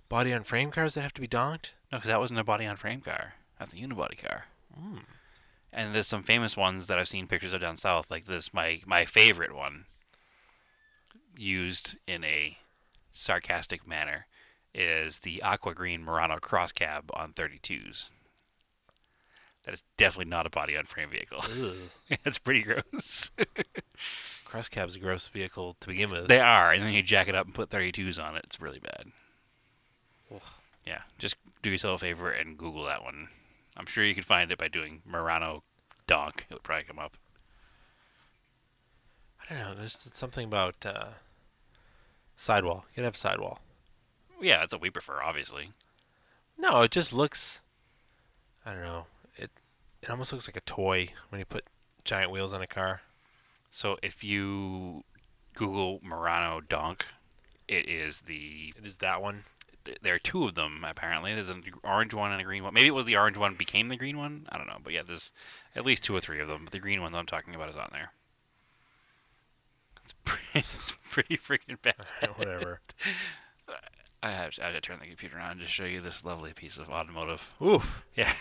Speaker 1: body on frame cars that have to be donked?
Speaker 2: No, because that wasn't a body on frame car. That's a unibody car.
Speaker 1: Mm.
Speaker 2: And there's some famous ones that I've seen pictures of down south, like this. My favorite one, used in a sarcastic manner, is the aqua green Murano cross cab on 32s. That is definitely not a body on frame vehicle.
Speaker 1: Ugh.
Speaker 2: It's pretty gross.
Speaker 1: Cross cab's a gross vehicle to begin with.
Speaker 2: They are, and then you jack it up and put 32s on it. It's really bad.
Speaker 1: Ugh.
Speaker 2: Yeah, just do yourself a favor and Google that one. I'm sure you could find it by doing Murano donk. It would probably come up.
Speaker 1: I don't know. There's something about sidewall. You gotta have sidewall.
Speaker 2: Yeah, that's what we prefer, obviously.
Speaker 1: No, it just looks. I don't know. It almost looks like a toy when you put giant wheels on a car.
Speaker 2: So if you Google Murano Donk, it is the.
Speaker 1: It is that one.
Speaker 2: There are two of them apparently. There's an orange one and a green one. Maybe it was the orange one became the green one. I don't know, but yeah, there's at least two or three of them. But the green one that I'm talking about is on there. It's pretty freaking bad.
Speaker 1: Whatever.
Speaker 2: I had to turn the computer on to show you this lovely piece of automotive.
Speaker 1: Oof.
Speaker 2: Yeah,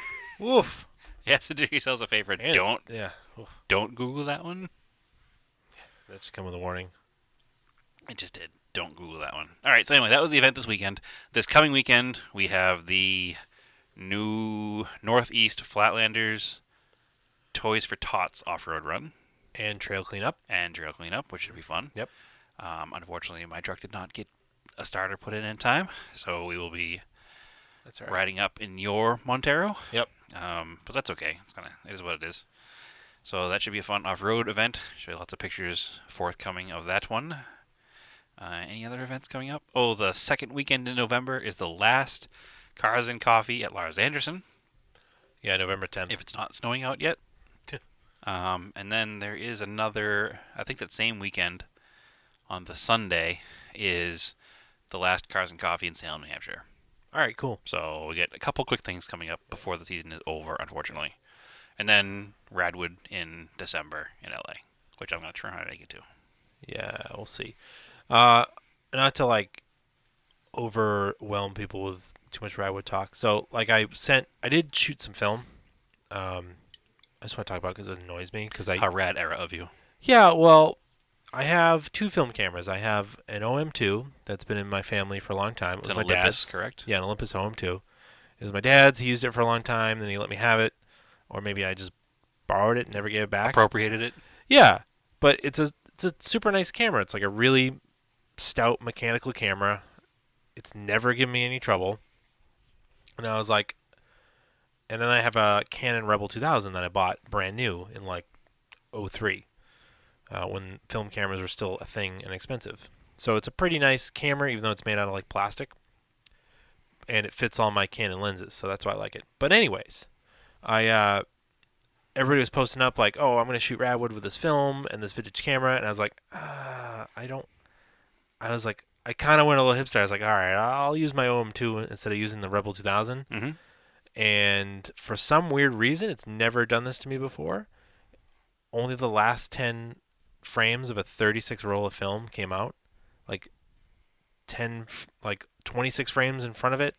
Speaker 1: Oof.
Speaker 2: yeah. So do yourselves a favor.
Speaker 1: And it's yeah. Oof.
Speaker 2: Don't Google that one.
Speaker 1: That should come with a warning.
Speaker 2: I just did. Don't Google that one. All right. So anyway, that was the event this weekend. This coming weekend, we have the new Northeast Flatlanders Toys for Tots off-road run
Speaker 1: And trail cleanup.
Speaker 2: and trail cleanup, which should be fun.
Speaker 1: Yep.
Speaker 2: Unfortunately, my truck did not get a starter put in time, so we will be
Speaker 1: That's all right.
Speaker 2: riding up in your Montero.
Speaker 1: Yep.
Speaker 2: But that's okay. It is what it is. So that should be a fun off-road event. Show you lots of pictures forthcoming of that one. Any other events coming up? Oh, the second weekend in November is the last Cars and Coffee at Lars Anderson,
Speaker 1: Yeah, November 10th.
Speaker 2: if it's not snowing out yet. And then there is another, I think that same weekend on the Sunday is the last Cars and Coffee in Salem, New Hampshire.
Speaker 1: All right, cool.
Speaker 2: So we get a couple quick things coming up before the season is over, unfortunately. And then Radwood in December in LA, which I'm going to try to make it to.
Speaker 1: Yeah, we'll see. Uh, Not to like overwhelm people with too much Radwood talk. So, like, I did shoot some film. I just want to talk about it because it annoys me.
Speaker 2: How rad era of you.
Speaker 1: Yeah, well, I have two film cameras. I have an OM2 that's been in my family for a long time. It
Speaker 2: It's
Speaker 1: was
Speaker 2: an
Speaker 1: my
Speaker 2: Olympus,
Speaker 1: dad's.
Speaker 2: correct?
Speaker 1: Yeah, an Olympus OM2. It was my dad's. He used it for a long time. Then he let me have it, or maybe I just borrowed it and never gave it back.
Speaker 2: Appropriated it.
Speaker 1: Yeah, but it's a super nice camera. It's like a really stout mechanical camera. It's never given me any trouble. And I was like, and then I have a Canon Rebel 2000 that I bought brand new in like '03, when film cameras were still a thing and expensive. So it's a pretty nice camera, even though it's made out of like plastic, and it fits all my Canon lenses. So that's why I like it. But anyways, I everybody was posting up like, "Oh, I'm going to shoot Radwood with this film and this vintage camera," and I was like, I don't. I was like, I kind of went a little hipster. I was like, all right, I'll use my OM2 instead of using the Rebel 2000.
Speaker 2: Mm-hmm.
Speaker 1: And for some weird reason, it's never done this to me before. Only the last 10 frames of a 36 roll of film came out. Like 26 frames in front of it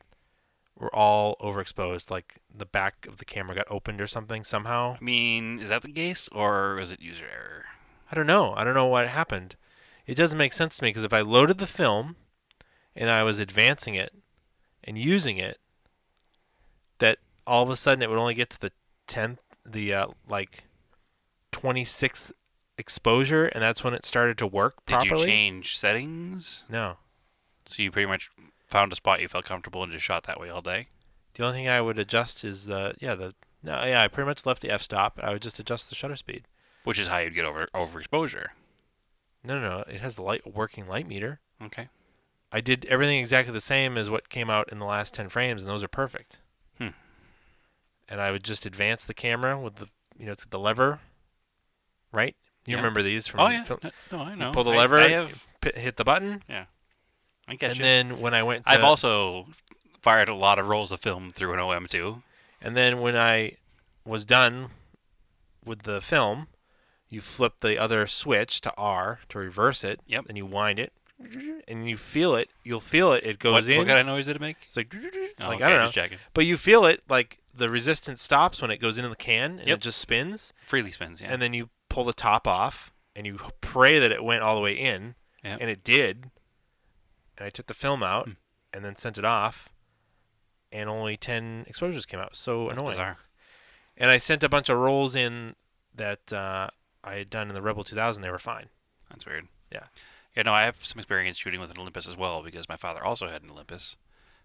Speaker 1: were all overexposed. Like the back of the camera got opened or something somehow.
Speaker 2: I mean, is that the case, or is it user error?
Speaker 1: I don't know. I don't know what happened. It doesn't make sense to me because if I loaded the film and I was advancing it and using it, that all of a sudden it would only get to the 10th, the like 26th exposure, and that's when it started to work
Speaker 2: Did you
Speaker 1: properly.
Speaker 2: change settings?
Speaker 1: No.
Speaker 2: So you pretty much found a spot you felt comfortable and just shot that way all day?
Speaker 1: The only thing I would adjust is I pretty much left the f-stop. I would just adjust the shutter speed.
Speaker 2: Which is how you'd get overexposure.
Speaker 1: No. It has the working light meter.
Speaker 2: Okay.
Speaker 1: I did everything exactly the same as what came out in the last 10 frames, and those are perfect.
Speaker 2: Hmm.
Speaker 1: And I would just advance the camera with it's the lever, right? You
Speaker 2: Yeah.
Speaker 1: remember these from
Speaker 2: Oh, yeah.
Speaker 1: film?
Speaker 2: No, I know.
Speaker 1: You pull the lever,
Speaker 2: I have.
Speaker 1: hit the button,
Speaker 2: Yeah. I get
Speaker 1: and
Speaker 2: you.
Speaker 1: then when I went to,
Speaker 2: I've also fired a lot of rolls of film through an OM2.
Speaker 1: and then when I was done with the film, you flip the other switch to R to reverse it.
Speaker 2: Yep.
Speaker 1: And you wind it, and you feel it. You'll feel it. It goes in.
Speaker 2: What kind of noise did it make?
Speaker 1: It's like,
Speaker 2: Oh,
Speaker 1: like
Speaker 2: okay,
Speaker 1: I don't know.
Speaker 2: just checking.
Speaker 1: But you feel it, like the resistance stops when it goes into the can, and
Speaker 2: Yep.
Speaker 1: it just spins.
Speaker 2: Freely spins, yeah.
Speaker 1: And then you pull the top off, and you pray that it went all the way in,
Speaker 2: Yep.
Speaker 1: and it did. And I took the film out, and then sent it off, and only 10 exposures came out. So
Speaker 2: That's
Speaker 1: annoying.
Speaker 2: bizarre.
Speaker 1: And I sent a bunch of rolls in that I had done in the Rebel 2000. They were fine.
Speaker 2: That's weird.
Speaker 1: Yeah.
Speaker 2: Yeah, no, I have some experience shooting with an Olympus as well because my father also had an Olympus.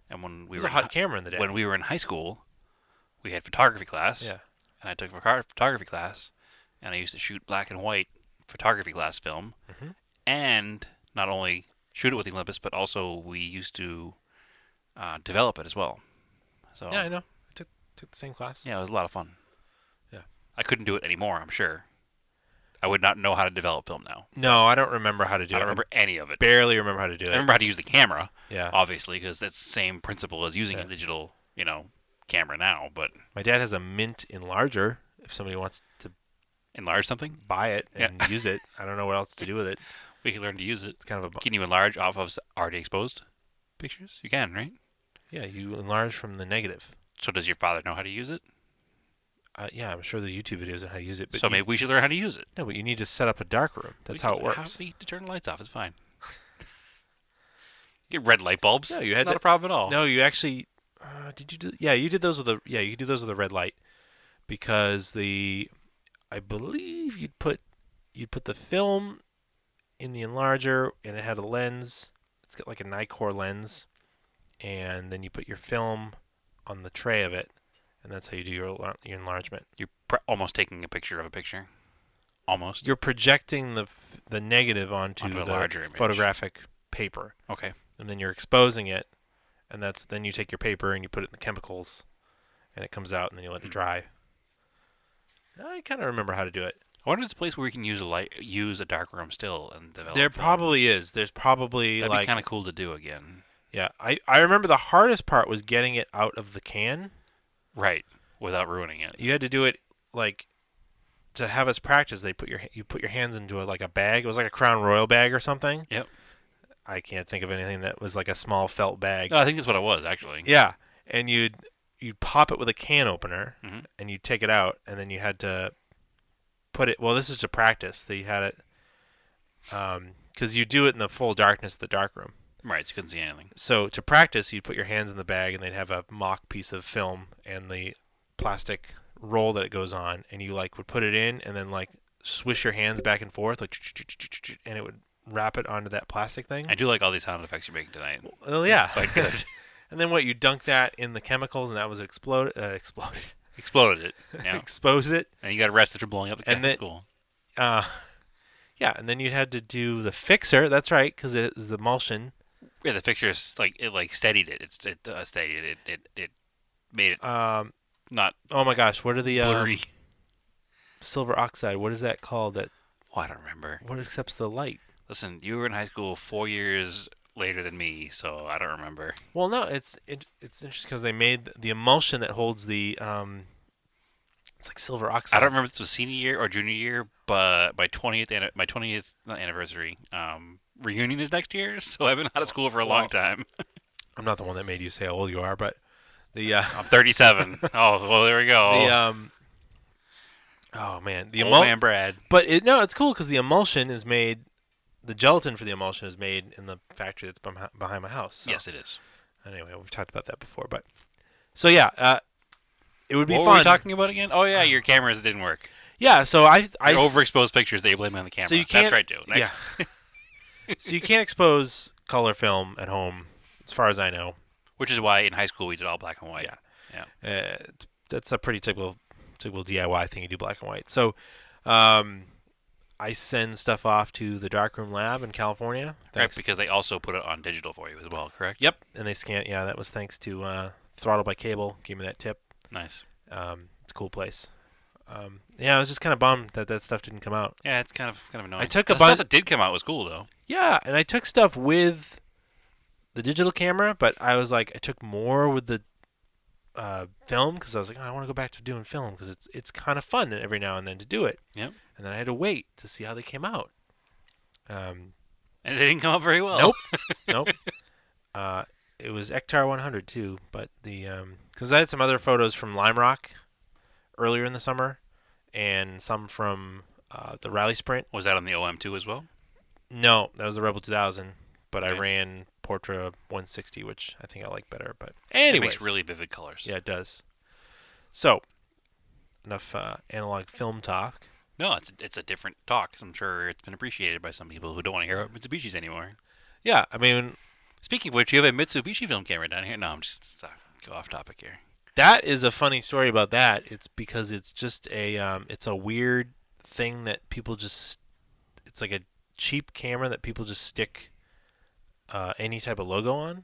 Speaker 2: And when
Speaker 1: It
Speaker 2: we
Speaker 1: was
Speaker 2: were
Speaker 1: a hot camera in the day.
Speaker 2: when we were in high school, we had photography class.
Speaker 1: Yeah.
Speaker 2: And I took photography class, and I used to shoot black and white photography class film,
Speaker 1: Hmm.
Speaker 2: and not only shoot it with the Olympus, but also we used to develop it as well.
Speaker 1: Yeah,
Speaker 2: So
Speaker 1: I know. I took the same class.
Speaker 2: yeah, it was a lot of fun.
Speaker 1: Yeah.
Speaker 2: I couldn't do it anymore. I'm sure. I would not know how to develop film now, but
Speaker 1: No, I don't remember how to
Speaker 2: I
Speaker 1: do
Speaker 2: don't
Speaker 1: it. I
Speaker 2: remember any of it.
Speaker 1: barely remember how to do
Speaker 2: I
Speaker 1: it.
Speaker 2: remember how to use the camera,
Speaker 1: Yeah.
Speaker 2: obviously, because that's the same principle as using a
Speaker 1: Yeah.
Speaker 2: digital, camera now. But
Speaker 1: My dad has a mint enlarger. If somebody wants to
Speaker 2: enlarge something,
Speaker 1: buy it
Speaker 2: yeah,
Speaker 1: and use it, I don't know what else to do with it.
Speaker 2: we can learn to use it.
Speaker 1: It's kind of a
Speaker 2: Can you enlarge off of already exposed pictures? You can, right?
Speaker 1: yeah. You enlarge from the negative.
Speaker 2: So does your father know how to use it?
Speaker 1: Yeah, I'm sure there's YouTube videos on how to use it, but
Speaker 2: So maybe we should learn how to use it.
Speaker 1: no, but you need to set up a dark room.
Speaker 2: We
Speaker 1: That's how
Speaker 2: could,
Speaker 1: it
Speaker 2: how
Speaker 1: works.
Speaker 2: we to turn the lights off. It's fine. Get red light bulbs.
Speaker 1: No, you had
Speaker 2: Not
Speaker 1: to.
Speaker 2: a problem at all.
Speaker 1: No, you actually. Did you do? Yeah, you did those with a. Yeah, you do those with a red light because the. I believe you'd put the film in the enlarger and it had a lens. It's got like a Nikkor lens, and then you put your film on the tray of it, and that's how you do your enlargement.
Speaker 2: You're almost taking a picture of a picture. Almost.
Speaker 1: You're projecting the negative onto
Speaker 2: Onto a
Speaker 1: the
Speaker 2: larger image.
Speaker 1: photographic paper,
Speaker 2: Okay.
Speaker 1: and then you're exposing it, and then you take your paper and you put it in the chemicals, and it comes out, and then you let it dry. I kind of remember how to do it.
Speaker 2: I wonder if there's a place where we can use a dark room still and develop.
Speaker 1: There
Speaker 2: film.
Speaker 1: probably is. There's probably
Speaker 2: That'd
Speaker 1: like
Speaker 2: be kind of cool to do again.
Speaker 1: yeah. I remember the hardest part was getting it out of the can.
Speaker 2: Right. Without ruining it.
Speaker 1: You had to do it like to have us practice. You put your hands into like a bag. It was like a Crown Royal bag or something.
Speaker 2: Yep.
Speaker 1: I can't think of anything that was like a small felt bag.
Speaker 2: Oh, I think that's what it was actually.
Speaker 1: Yeah, and you'd pop it with a can opener,
Speaker 2: Hmm.
Speaker 1: and you'd take it out, and then you had to put it. Well, this is to practice. So you had it because you do it in the full darkness of the dark room.
Speaker 2: Right. So you couldn't see anything.
Speaker 1: So to practice, you'd put your hands in the bag, and they'd have a mock piece of film and the plastic roll that it goes on, and you like would put it in, and then like swish your hands back and forth, like, and it would wrap it onto that plastic thing.
Speaker 2: I do like all these sound effects you're making tonight.
Speaker 1: Well, yeah,
Speaker 2: It's quite good.
Speaker 1: and then what? You dunk that in the chemicals, and that was exploded,
Speaker 2: Exploded it. Yeah.
Speaker 1: expose it,
Speaker 2: And you got arrested for blowing up the
Speaker 1: and then
Speaker 2: school.
Speaker 1: uh, yeah, and then you had to do the fixer. That's right, because it was the emulsion.
Speaker 2: Yeah, the fixture is steadied it. It steadied it. It made it not
Speaker 1: Oh my gosh, what are the
Speaker 2: blurry.
Speaker 1: silver oxide? What is that called?
Speaker 2: Oh, I don't remember.
Speaker 1: What accepts the light?
Speaker 2: Listen, you were in high school 4 years later than me, so I don't remember.
Speaker 1: Well, no, it's interesting because they made the emulsion that holds the it's like silver oxide.
Speaker 2: I don't remember if this was senior year or junior year, but my 20th not anniversary reunion is next year, so I've been out of school for a long time.
Speaker 1: I'm not the one that made you say how old you are, but the
Speaker 2: I'm 37. Oh, well, there we go.
Speaker 1: oh man, the
Speaker 2: Old
Speaker 1: emulsion.
Speaker 2: man Brad.
Speaker 1: But it's cool because the emulsion is made. The gelatin for the emulsion is made in the factory that's behind my house. So.
Speaker 2: Yes, it is.
Speaker 1: Anyway, we've talked about that before, but so yeah, it would be
Speaker 2: What
Speaker 1: fun.
Speaker 2: were we talking about again? Oh yeah, your cameras didn't work.
Speaker 1: Yeah, so I
Speaker 2: Your overexposed pictures that you're blaming on the camera.
Speaker 1: So you can't,
Speaker 2: That's right, too. Next.
Speaker 1: Yeah. So you can't expose color film at home, as far as I know.
Speaker 2: Which is why in high school we did all black and white.
Speaker 1: Yeah.
Speaker 2: Yeah.
Speaker 1: That's a pretty typical DIY thing. You do black and white. So I send stuff off to the darkroom lab in California.
Speaker 2: Right,
Speaker 1: Thanks.
Speaker 2: because they also put it on digital for you as well, correct?
Speaker 1: Yep, and they scan. Yeah, that was thanks to Throttle by Cable. Gave me that tip.
Speaker 2: Nice.
Speaker 1: It's a cool place. Yeah, I was just kind of bummed that stuff didn't come out.
Speaker 2: Yeah, it's kind of annoying.
Speaker 1: I took
Speaker 2: the
Speaker 1: a bunch.
Speaker 2: stuff that did come out was cool though.
Speaker 1: Yeah, and I took stuff with the digital camera, but I was like, I took more with the film because I was like, oh, I want to go back to doing film because it's kind of fun every now and then to do it.
Speaker 2: Yep.
Speaker 1: And then I had to wait to see how they came out.
Speaker 2: And they didn't come out very well.
Speaker 1: Nope. Nope. It was Ektar 100 too, but because I had some other photos from Lime Rock earlier in the summer, and some from the Rally Sprint.
Speaker 2: Was that on the OM2 as well?
Speaker 1: No, that was the Rebel 2000, but I
Speaker 2: Okay.
Speaker 1: ran Portra 160, which I think I like better. But
Speaker 2: It
Speaker 1: anyways,
Speaker 2: makes really vivid colors.
Speaker 1: yeah, it does. So enough analog film talk.
Speaker 2: No, it's a different talk. I'm sure it's been appreciated by some people who don't want to hear about Mitsubishis anymore.
Speaker 1: Yeah, I mean
Speaker 2: Speaking of which, you have a Mitsubishi film camera down here. No, I'm just go off topic here.
Speaker 1: that is a funny story about that. It's because it's just it's a weird thing that people just it's like a cheap camera that people just stick any type of logo on.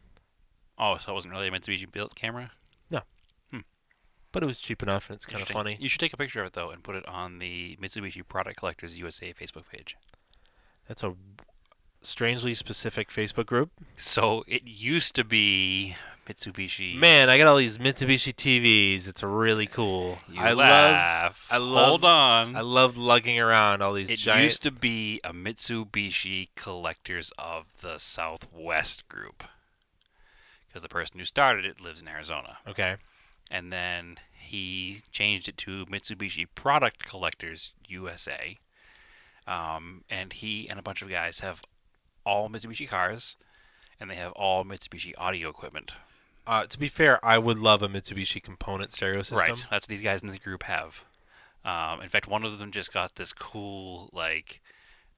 Speaker 2: Oh, so it wasn't really a Mitsubishi built camera?
Speaker 1: No,
Speaker 2: Hmm.
Speaker 1: but it was cheap enough, and it's kind of
Speaker 2: Interesting.
Speaker 1: funny.
Speaker 2: You should take a picture of it though and put it on the Mitsubishi Product Collectors USA Facebook page.
Speaker 1: That's a strangely specific Facebook group.
Speaker 2: So it used to be Mitsubishi.
Speaker 1: Man, I got all these Mitsubishi TVs. It's really cool.
Speaker 2: You laugh. Hold
Speaker 1: I
Speaker 2: on.
Speaker 1: love lugging around all these
Speaker 2: It
Speaker 1: giant.
Speaker 2: used to be a Mitsubishi Collectors of the Southwest group because the person who started it lives in Arizona.
Speaker 1: Okay.
Speaker 2: And then he changed it to Mitsubishi Product Collectors USA. And he and a bunch of guys have all Mitsubishi cars, and they have all Mitsubishi audio equipment.
Speaker 1: To be fair, I would love a Mitsubishi component stereo system.
Speaker 2: Right, that's what these guys in the group have. In fact, one of them just got this cool, like,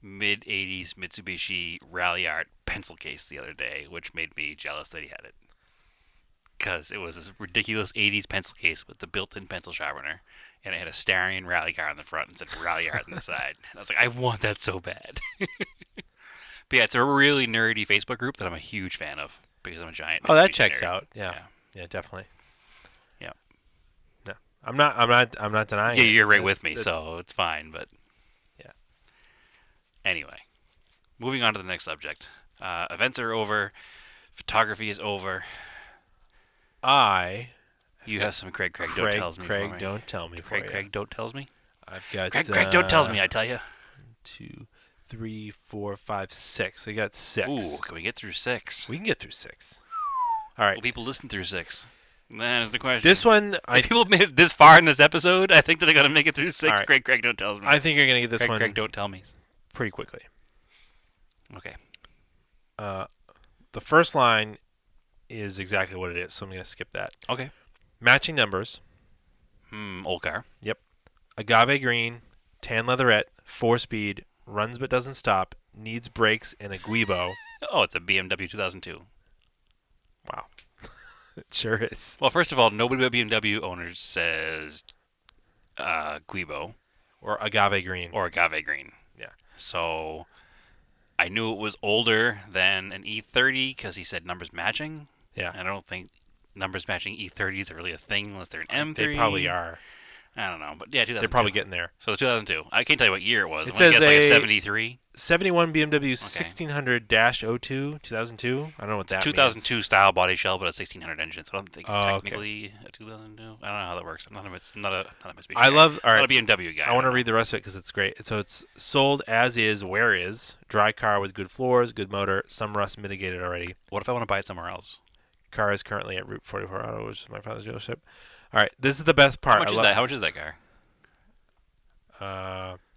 Speaker 2: mid 80s Mitsubishi Rally Art pencil case the other day, which made me jealous that he had it. Because it was this ridiculous 80s pencil case with the built in pencil sharpener, and it had a Starion rally car on the front and said Rally Art on the side. And I was like, I want that so bad. But yeah, it's a really nerdy Facebook group that I'm a huge fan of because I'm a giant
Speaker 1: Oh, that
Speaker 2: Mitsubishi
Speaker 1: checks
Speaker 2: nerd.
Speaker 1: out. Yeah.
Speaker 2: Yeah.
Speaker 1: Yeah, definitely.
Speaker 2: Yeah.
Speaker 1: No. I'm not denying
Speaker 2: Yeah,
Speaker 1: it.
Speaker 2: you're right
Speaker 1: That's-
Speaker 2: with me,
Speaker 1: that's-
Speaker 2: so it's fine. But
Speaker 1: yeah.
Speaker 2: anyway, moving on to the next subject. Events are over. Photography is over.
Speaker 1: I
Speaker 2: You have some Craig Craig don't
Speaker 1: Craig
Speaker 2: tells me
Speaker 1: Craig
Speaker 2: for me.
Speaker 1: don't tell me for
Speaker 2: Craig
Speaker 1: you.
Speaker 2: Craig don't tells me.
Speaker 1: I've got
Speaker 2: Craig don't tells me. I tell you.
Speaker 1: 2, 3, 4, 5, 6. I got 6.
Speaker 2: Ooh, can we get through 6?
Speaker 1: We can get through 6. All right.
Speaker 2: Will people listen through 6? That is the question.
Speaker 1: This one,
Speaker 2: If people made it this far in this episode, I think that they're gonna make it through 6.
Speaker 1: All right.
Speaker 2: Craig Craig don't tells me.
Speaker 1: I think you're gonna get this
Speaker 2: Craig
Speaker 1: one
Speaker 2: Craig don't tell me.
Speaker 1: pretty quickly.
Speaker 2: Okay.
Speaker 1: The first line is exactly what it is, so I'm gonna skip that.
Speaker 2: Okay.
Speaker 1: Matching numbers.
Speaker 2: Old car.
Speaker 1: Yep. Agave green, tan leatherette, 4-speed, runs but doesn't stop, needs brakes, and a Guibo.
Speaker 2: Oh, it's a BMW 2002.
Speaker 1: Wow. It sure is.
Speaker 2: Well, first of all, nobody but BMW owners says Guibo
Speaker 1: Or agave green.
Speaker 2: or agave green.
Speaker 1: Yeah.
Speaker 2: So I knew it was older than an E30 because he said numbers matching.
Speaker 1: Yeah.
Speaker 2: And I don't think numbers matching E30s are really a thing unless they're an M3.
Speaker 1: They probably are.
Speaker 2: I don't know, but yeah, 2002.
Speaker 1: They're probably getting there.
Speaker 2: So it's 2002. I can't tell you what year it was.
Speaker 1: It
Speaker 2: I'm gonna
Speaker 1: says
Speaker 2: guess like a
Speaker 1: a
Speaker 2: 73.
Speaker 1: 71 BMW 1600-02, 2002. I don't know what that
Speaker 2: 2002 style body shell, but a 1600 engine. So I don't think it's
Speaker 1: Oh, okay.
Speaker 2: technically a 2002. I don't know how that works. I'm not a Mitsubishi.
Speaker 1: I
Speaker 2: guy.
Speaker 1: love. All
Speaker 2: I'm
Speaker 1: right,
Speaker 2: not a BMW guy.
Speaker 1: I want to
Speaker 2: don't know.
Speaker 1: read the rest of it because it's great. So it's sold as is, where is. Dry car with good floors, good motor, some rust mitigated already.
Speaker 2: What if I want to buy it somewhere else?
Speaker 1: Car is currently at Route 44 Auto, which is my father's dealership. All right, this is the best part.
Speaker 2: How much is that? How much is that car?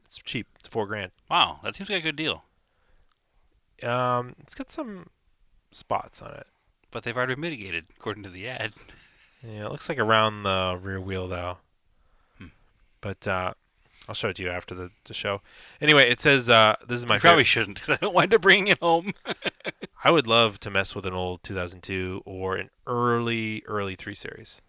Speaker 1: It's cheap. It's $4,000.
Speaker 2: Wow, that seems like a good deal.
Speaker 1: It's got some spots on it.
Speaker 2: But they've already been mitigated, according to the ad.
Speaker 1: Yeah, it looks like around the rear wheel though.
Speaker 2: Hmm.
Speaker 1: But I'll show it to you after the show. Anyway, it says this is my
Speaker 2: I probably
Speaker 1: favorite.
Speaker 2: shouldn't, because I don't wind up bringing it home.
Speaker 1: I would love to mess with an old 2002 or an early 3 Series.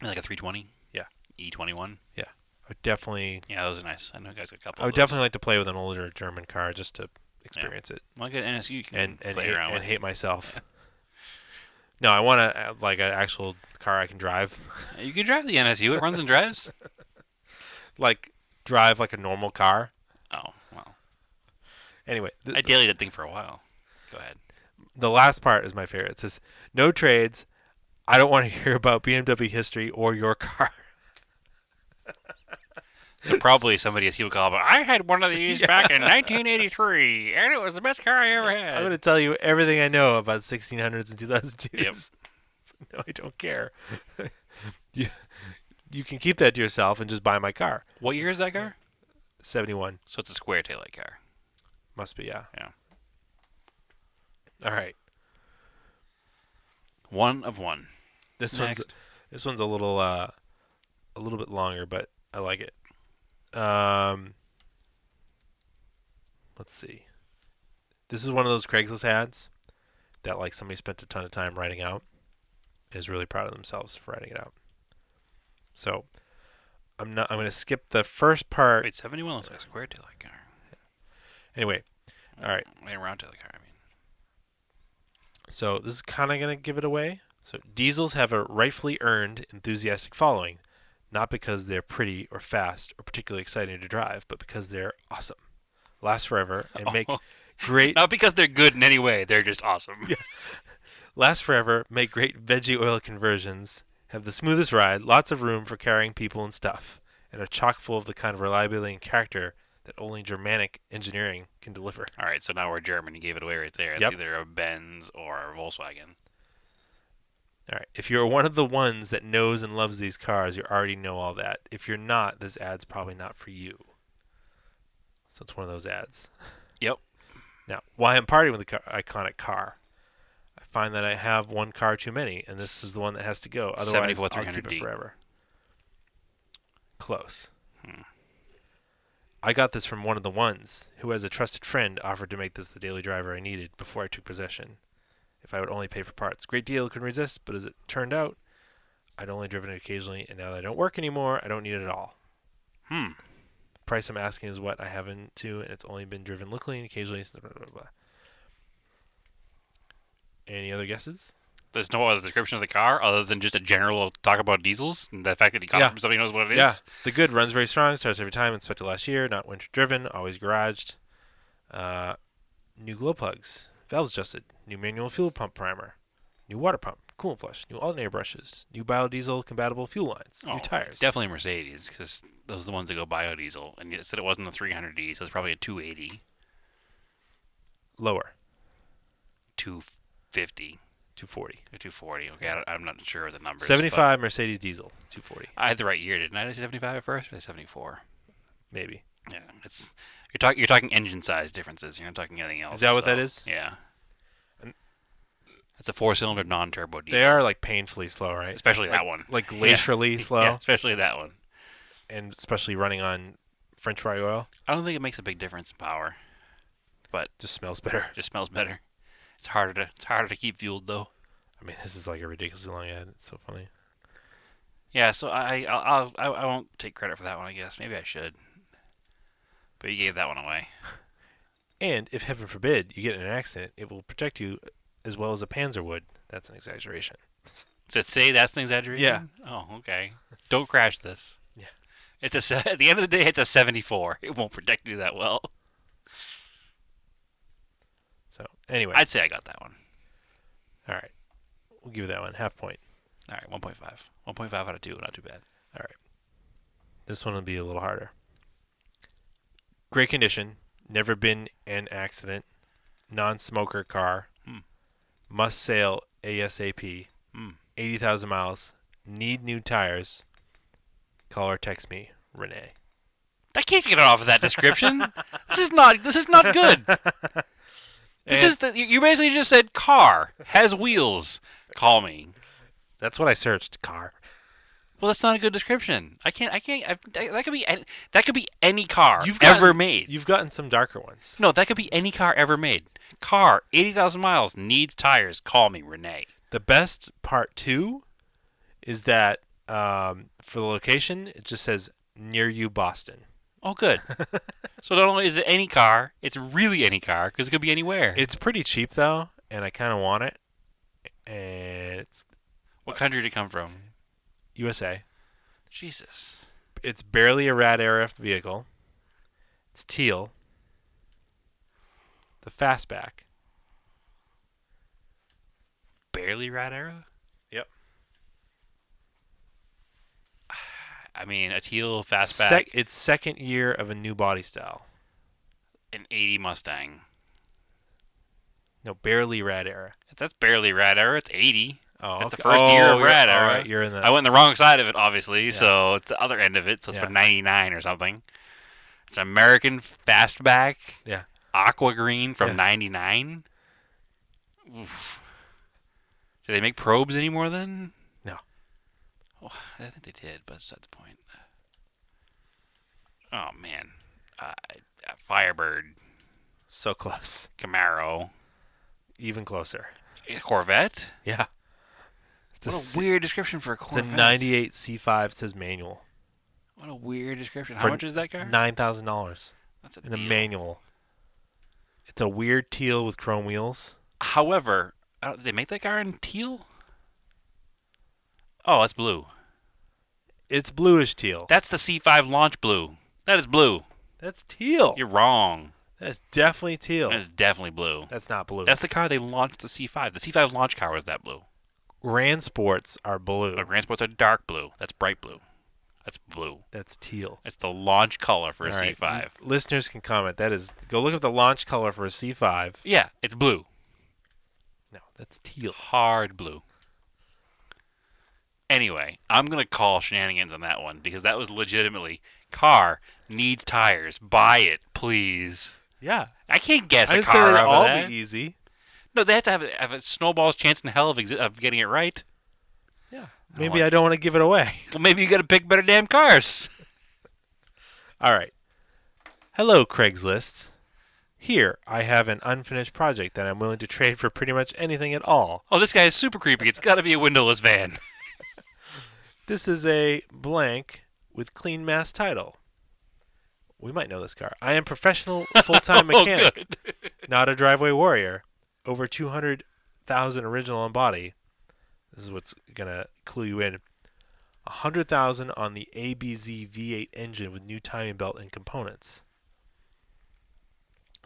Speaker 2: Like a 320?
Speaker 1: Yeah.
Speaker 2: E21?
Speaker 1: Yeah, I would definitely.
Speaker 2: Yeah, those are nice. I know guys got a couple
Speaker 1: I would
Speaker 2: of those.
Speaker 1: definitely like to play with an older German car just to experience it
Speaker 2: Well, get an NSU you can
Speaker 1: and
Speaker 2: play around with.
Speaker 1: hate myself. No, I want a like an actual car I can drive.
Speaker 2: You can drive the NSU. It runs and drives.
Speaker 1: Like drive like a normal car.
Speaker 2: Oh, well.
Speaker 1: Anyway,
Speaker 2: I daily that thing for a while. Go ahead.
Speaker 1: the last part is my favorite. It says, "No trades. I don't want to hear about BMW history or your car."
Speaker 2: So probably somebody at call, but I had one of these back in 1983, and it was the best car I ever had.
Speaker 1: I'm going to tell you everything I know about 1600s and 2002s.
Speaker 2: Yep.
Speaker 1: No, I don't care. you can keep that to yourself and just buy my car.
Speaker 2: What year is that car?
Speaker 1: 71.
Speaker 2: So it's a square taillight car.
Speaker 1: Must be, yeah.
Speaker 2: Yeah.
Speaker 1: All right.
Speaker 2: One of one.
Speaker 1: This
Speaker 2: Next.
Speaker 1: one's a little bit longer, but I like it. Let's see. This is one of those Craigslist ads that like somebody spent a ton of time writing out. Is really proud of themselves for writing it out. So I'm going to skip the first part.
Speaker 2: Wait, 71 looks like a square taillight car.
Speaker 1: Anyway, all right.
Speaker 2: Wait around to the car. I mean,
Speaker 1: So this is kind of going to give it away. So diesels have a rightfully earned enthusiastic following, not because they're pretty or fast or particularly exciting to drive, but because they're awesome, last forever, and make
Speaker 2: oh,
Speaker 1: great
Speaker 2: not because they're good in any way. They're just awesome.
Speaker 1: yeah, last forever, make great veggie oil conversions, have the smoothest ride, lots of room for carrying people and stuff, and are chock full of the kind of reliability and character that only Germanic engineering can deliver.
Speaker 2: All right, so now we're German. You gave it away right there. It's
Speaker 1: Yep.
Speaker 2: either a Benz or a Volkswagen.
Speaker 1: All right. If you're one of the ones that knows and loves these cars, you already know all that. If you're not, this ad's probably not for you. So it's one of those ads.
Speaker 2: Yep.
Speaker 1: Now, why I'm partying with the iconic car? I find that I have one car too many, and this is the one that has to go. Otherwise,
Speaker 2: Seventy-four
Speaker 1: I'll keep it
Speaker 2: 300D.
Speaker 1: forever. Close.
Speaker 2: Hmm.
Speaker 1: I got this from one of the ones who, as a trusted friend, offered to make this the daily driver I needed before I took possession. If I would only pay for parts. Great deal, couldn't resist, but as it turned out, I'd only driven it occasionally, and now that I don't work anymore, I don't need it at all.
Speaker 2: Hmm.
Speaker 1: The price I'm asking is what I haven't to, and it's only been driven locally and occasionally. Blah, blah, blah. Any other guesses?
Speaker 2: There's no other description of the car other than just a general talk about diesels and the fact that he got
Speaker 1: Yeah.
Speaker 2: it from somebody who knows what it is.
Speaker 1: Yeah, the good runs very strong. Starts every time. Inspected last year. Not winter driven. Always garaged. Uh, new glow plugs. Valves adjusted. New manual fuel pump primer. New water pump. Coolant flush. New alternator brushes. New biodiesel compatible fuel lines. New
Speaker 2: Oh,
Speaker 1: tires.
Speaker 2: it's definitely a Mercedes because those are the ones that go biodiesel. And you said it wasn't a 300D, so it's probably a 280,
Speaker 1: Lower.
Speaker 2: 250,
Speaker 1: 240.
Speaker 2: or 240. Okay, I'm not sure of the numbers.
Speaker 1: 75 Mercedes diesel. 240.
Speaker 2: I had the right year, didn't I? Did I say 75 at first? Or 74?
Speaker 1: Maybe.
Speaker 2: Yeah, it's you're talking engine size differences. You're not talking anything else.
Speaker 1: Is that what
Speaker 2: so,
Speaker 1: that is?
Speaker 2: Yeah.
Speaker 1: And
Speaker 2: It's a four-cylinder non-turbo diesel.
Speaker 1: they are like painfully slow, right?
Speaker 2: Especially
Speaker 1: like,
Speaker 2: that one.
Speaker 1: Like glacially slow.
Speaker 2: Yeah, especially that one.
Speaker 1: And especially running on French fry oil.
Speaker 2: I don't think it makes a big difference in power, but
Speaker 1: Just smells better.
Speaker 2: it just smells better. It's harder to keep fueled though.
Speaker 1: I mean, this is like a ridiculously long ad. It's so funny.
Speaker 2: Yeah, so I won't take credit for that one. I guess maybe I should, but you gave that one away.
Speaker 1: And if heaven forbid you get in an accident, it will protect you as well as a Panzer would. That's an exaggeration.
Speaker 2: To say that's an exaggeration?
Speaker 1: Yeah.
Speaker 2: Oh, okay. Don't crash this.
Speaker 1: Yeah.
Speaker 2: At the end of the day, it's a 74. It won't protect you that well.
Speaker 1: So anyway,
Speaker 2: I'd say I got that one.
Speaker 1: all right, we'll give you that one half point.
Speaker 2: All right, 1.5. 1.5 out of 2, not too bad.
Speaker 1: All right, this one will be a little harder. Great condition, never been an accident, non-smoker car,
Speaker 2: Hmm.
Speaker 1: must sail ASAP,
Speaker 2: Hmm.
Speaker 1: 80,000 miles, need new tires. Call or text me, Renee.
Speaker 2: I can't get it off of that description. This is not good. You basically just said car has wheels. Call me.
Speaker 1: That's what I searched. Car.
Speaker 2: Well, that's not a good description. I can't. That could be any car
Speaker 1: You've
Speaker 2: ever
Speaker 1: gotten-
Speaker 2: made.
Speaker 1: You've gotten some darker ones.
Speaker 2: No, that could be any car ever made. Car, 80,000 miles, needs tires. Call me, Renee.
Speaker 1: The best part too is that for the location, it just says near you, Boston.
Speaker 2: Oh, good. So not only is it any car, it's really any car because it could be anywhere.
Speaker 1: It's pretty cheap though, and I kind of want it. And it's
Speaker 2: What country did it come from?
Speaker 1: USA.
Speaker 2: Jesus.
Speaker 1: It's barely a rad era vehicle. It's teal. The fastback.
Speaker 2: Barely rat era?
Speaker 1: Yep.
Speaker 2: I mean, a teal fastback,
Speaker 1: It's second year of a new body style.
Speaker 2: an 80 Mustang.
Speaker 1: No, barely rad era.
Speaker 2: That's barely rat era. It's 80.
Speaker 1: Oh,
Speaker 2: That's the
Speaker 1: okay.
Speaker 2: first year of
Speaker 1: you're-
Speaker 2: rad
Speaker 1: all
Speaker 2: era.
Speaker 1: right, you're in the.
Speaker 2: I went the wrong side of it, obviously, so it's the other end of it, so it's
Speaker 1: Yeah.
Speaker 2: for 99 or something. It's an American fastback,
Speaker 1: Yeah.
Speaker 2: aqua green from
Speaker 1: Yeah.
Speaker 2: 99. Oof. Do they make probes anymore then?
Speaker 1: No.
Speaker 2: Oh, I think they did, but that's not the point. Oh, man. Firebird,
Speaker 1: So close.
Speaker 2: Camaro,
Speaker 1: Even closer.
Speaker 2: Corvette?
Speaker 1: Yeah. It's
Speaker 2: What a weird description for a
Speaker 1: It's a
Speaker 2: Corvette.
Speaker 1: 98 C5. It says manual.
Speaker 2: What a weird description. How
Speaker 1: For
Speaker 2: much is that car?
Speaker 1: $9,000
Speaker 2: That's a
Speaker 1: in a
Speaker 2: deal.
Speaker 1: manual. It's a weird teal with chrome wheels.
Speaker 2: However, they make that car in teal. Oh, that's blue.
Speaker 1: It's bluish teal.
Speaker 2: That's the C5 launch blue. That is blue.
Speaker 1: That's teal.
Speaker 2: You're wrong.
Speaker 1: That's definitely
Speaker 2: That
Speaker 1: teal.
Speaker 2: is definitely blue.
Speaker 1: That's not blue.
Speaker 2: That's the car they launched the C5. The C5 launch car was that blue.
Speaker 1: Grand Sports are blue.
Speaker 2: But Grand Sports are dark blue. That's bright blue. That's blue.
Speaker 1: That's teal.
Speaker 2: It's the launch color for a
Speaker 1: All right.
Speaker 2: C5.
Speaker 1: Listeners can comment. That is, go look up the launch color for a C5.
Speaker 2: Yeah, it's blue.
Speaker 1: No, that's teal.
Speaker 2: Hard blue. Anyway, I'm going to call shenanigans on that one because that was legitimately car needs tires. Buy it, please.
Speaker 1: Yeah.
Speaker 2: I can't guess
Speaker 1: I
Speaker 2: a
Speaker 1: didn't say
Speaker 2: car
Speaker 1: they'd
Speaker 2: over
Speaker 1: all
Speaker 2: that.
Speaker 1: be easy.
Speaker 2: No, they have to have a snowball's chance in hell of getting it right.
Speaker 1: Yeah.
Speaker 2: I
Speaker 1: Maybe I don't want to give it away.
Speaker 2: Well, maybe you got to pick better damn cars.
Speaker 1: All right. Hello, Craigslist. Here, I have an unfinished project that I'm willing to trade for pretty much anything at all.
Speaker 2: Oh, this guy is super creepy. It's got to be a windowless van.
Speaker 1: This is a blank with clean mass title. We might know this car. I am professional full-time mechanic,
Speaker 2: Good.
Speaker 1: not a driveway warrior. Over 200,000 original on body. This is what's gonna clue you in. 100,000 on the ABZ V8 engine with new timing belt and components.